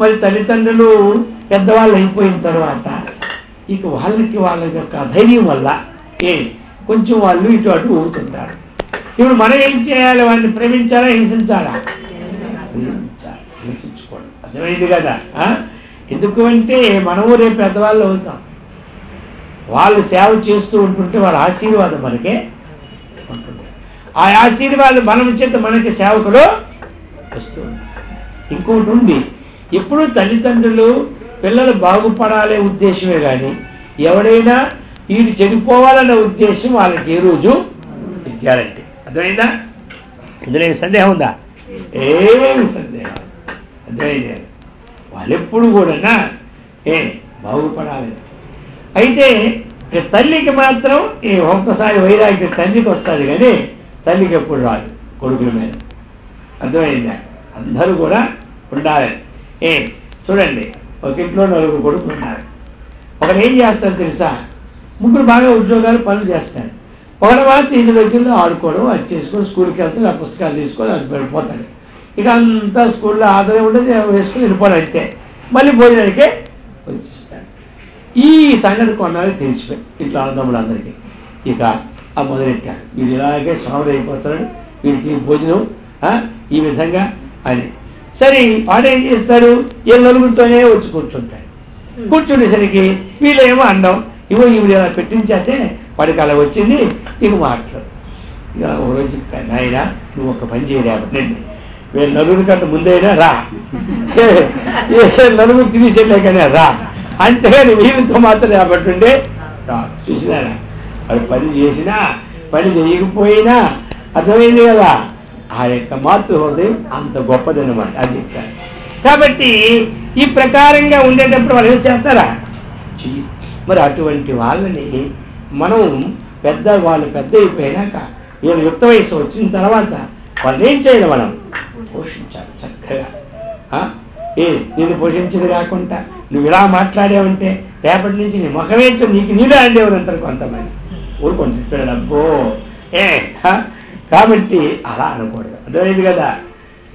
Speaker 1: మరి తల్లిదండ్రులు పెద్దవాళ్ళు అయిపోయిన తర్వాత ఇక వాళ్ళ యొక్క అధైర్యం వల్ల కొంచెం వాళ్ళు ఇటు అటు ఊరుతుంటారు. ఇప్పుడు మనం ఏం చేయాలి? వాడిని ప్రేమించాలా, హింసించాలా? హింసించకూడదు. అర్థమైంది కదా. ఎందుకు అంటే మనము రేపు పెద్దవాళ్ళు అవుతాం. వాళ్ళు సేవ చేస్తూ ఉంటుంటే వాళ్ళ ఆశీర్వాదం మనకే ఉంటుంది. ఆ ఆశీర్వాదం మనం చేత మనకి సేవకులు వస్తూ ఉంటారు. ఇంకోటి ఉంది, ఎప్పుడూ తల్లిదండ్రులు పిల్లలు బాగుపడాలనే ఉద్దేశమే కానీ ఎవడైనా వీడు చెడిపోవాలన్న ఉద్దేశం వాళ్ళకి ఏ రోజు గ్యారంటీ. అర్థమైందా? ఇందులో ఏమి సందేహం ఉందా? ఏమి సందేహం అర్థమైంది. వాళ్ళెప్పుడు కూడా బాగుపడాలి. అయితే తల్లికి మాత్రం ఒక్కసారి వైరాగ్యం తండ్రికి వస్తుంది కానీ తల్లికి ఎప్పుడు రాదు కొడుకుల మీద. అర్థమైందా? అందరూ కూడా ఉండాలి. చూడండి, ఒక ఇంట్లో 4 కొడుకులు ఉన్నారు. ఒకరు ఏం చేస్తారు తెలుసా? ముగ్గురు బాగా ఉద్యోగాలు పనులు చేస్తారు. ఒకటి మాత్రం ఇంటి దగ్గరలో ఆడుకోవడం, అది చేసుకొని స్కూల్కి వెళ్తాడు, ఆ పుస్తకాలు తీసుకొని అది వెళ్ళిపోతాడు. ఇక అంతా స్కూల్లో ఆదాయం ఉండదు, వేసుకొని వెళ్ళిపోవడం అంతే. మళ్ళీ భోజనానికే వచ్చేస్తాడు. ఈ సంగతి కొన్నాళ్ళు తెలిసిపోయి ఇంట్లో అన్నదమ్ములందరికీ. ఇక ఆ మొదలెట్టారు, వీడు ఇలాగే సోమరు అయిపోతాడు, వీడికి భోజనం ఈ విధంగా అని. సరే వాడేం చేస్తాడు? ఏ నలుగురితోనే వచ్చి కూర్చుంటాడు. కూర్చుండేసరికి వీళ్ళేమో అన్నం ఇవో ఈవిడ ఇలా పెట్టించాతే వాడికి అలా వచ్చింది. ఇక మాట్లాడు. ఇక ఒకరోజు చెప్పాను, నాయన నువ్వు ఒక పని చేయలేకపోతే వీళ్ళు నలుగురి కంటే ముందైనా రా, నలుగురు తినేసేట్లేకనే రా, అంతేగాని వీళ్ళతో మాత్రం రాబట్టుండే రా. చూసినారా? వాడు పని చేసినా పని చేయకపోయినా అర్థమైంది కదా, ఆ యొక్క మాతృహృదయం అంత గొప్పదన్నమాట. అది చెప్తారు. కాబట్టి ఈ ప్రకారంగా ఉండేటప్పుడు వాళ్ళు ఏం చేస్తారా? మరి అటువంటి వాళ్ళని మనం వాళ్ళు పెద్ద అయిపోయినాక వీళ్ళు యుక్త వయసు వచ్చిన తర్వాత వాళ్ళు ఏం చేయాలి? మనం పోషించాలి చక్కగా. నేను పోషించింది కాకుండా నువ్వు ఇలా మాట్లాడేవంటే రేపటి నుంచి నీ ముఖమేంటో నీకు నీళ్ళు అండేవారంటారు కొంతమంది. ఊరుకొని అబ్బో కాబట్టి అలా అనకూడదు. అర్థమైంది కదా?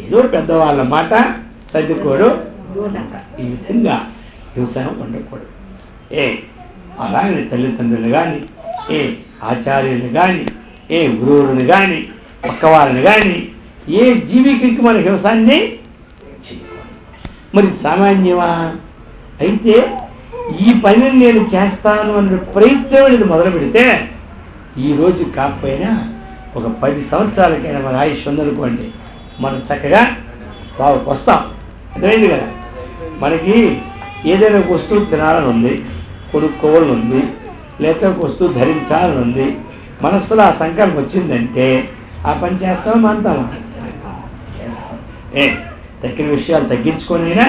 Speaker 1: ఏదో పెద్దవాళ్ళ మాట సర్దుకోడు. ఈ విధంగా వ్యవసాయం ఉండకూడదు. అలాగే తల్లిదండ్రులు కానీ ఆచార్యులు కానీ గురువులను కానీ పక్కవాళ్ళని కానీ ఏ జీవికి మన వ్యవసాయాన్ని చేయకూడదు. మరి సామాన్యమా? అయితే ఈ పనిని నేను చేస్తాను అనే ప్రయత్నం అనేది మొదలు పెడితే ఈరోజు కాకపోయినా ఒక 10 సంవత్సరాలకైనా మన ఆయుష్ ఉందనుకోండి, మనం చక్కగా వస్తాం. అర్థమైంది కదా? మనకి ఏదైనా ఒక వస్తువు తినాలని ఉంది, కొనుక్కోవాలని ఉంది, లేక ఒక వస్తువు ధరించాలని ఉంది, మనస్సులో ఆ సంకల్పం వచ్చిందంటే ఆ పని చేస్తామా మాంతామా? తగ్గిన విషయాలు తగ్గించుకొనైనా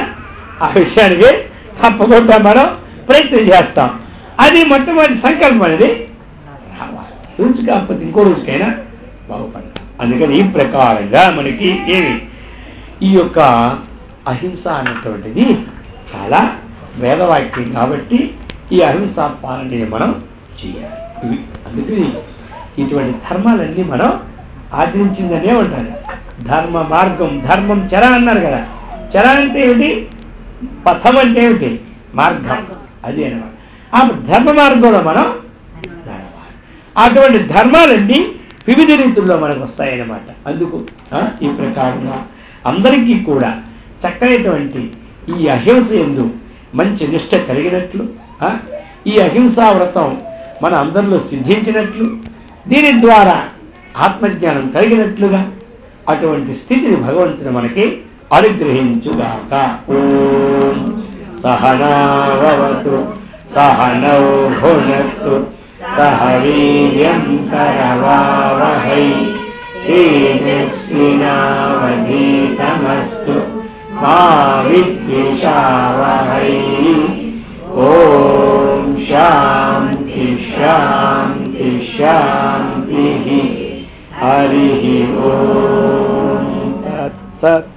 Speaker 1: ఆ విషయానికి తప్పకుండా మనం ప్రయత్నం చేస్తాం. అది మొట్టమొదటి సంకల్పం అనేది రావాలి. రోజు కాకపోతే ఇంకో రోజుకైనా బాగుపడతాం. అందుకని ఈ ప్రకారంగా మనకి ఈ యొక్క అహింస అన్నటువంటిది చాలా వేదవాక్యం కాబట్టి ఈ అహింసా పాలనని మనం చేయాలి. అందుకని ఇటువంటి ధర్మాలన్నీ మనం ఆచరించిందనే ఉంటారు. ధర్మ మార్గం, ధర్మం చెర అన్నారు కదా. చెర అంటే ఏమిటి? పథం అంటే ఏమిటి? మార్గం. అది అన్నమాట. ఆ ధర్మ మార్గంలో మనం నడవాలి. అటువంటి ధర్మాలన్నీ వివిధ రీతుల్లో మనకు వస్తాయన్నమాట. అందుకు ఈ ప్రకారంగా అందరికీ కూడా చక్కనటువంటి ఈ అహింస యందు మంచి నిష్ట కలిగినట్లు, ఈ అహింసా వ్రతం మన అందరిలో సిద్ధించినట్లు, దీని ద్వారా ఆత్మజ్ఞానం కలిగినట్లుగా అటువంటి స్థితిని భగవంతుడు మనకి అనుగ్రహించుగాక. ఓం సహనావతు సహనౌ భునస్తు సహ వీర్యం కరవావహై తేజస్వినావధీతమస్తు మా విద్విషావహై. ఓం శాంతి శాంతి శాంతి. హరి ఓం తత్సత్.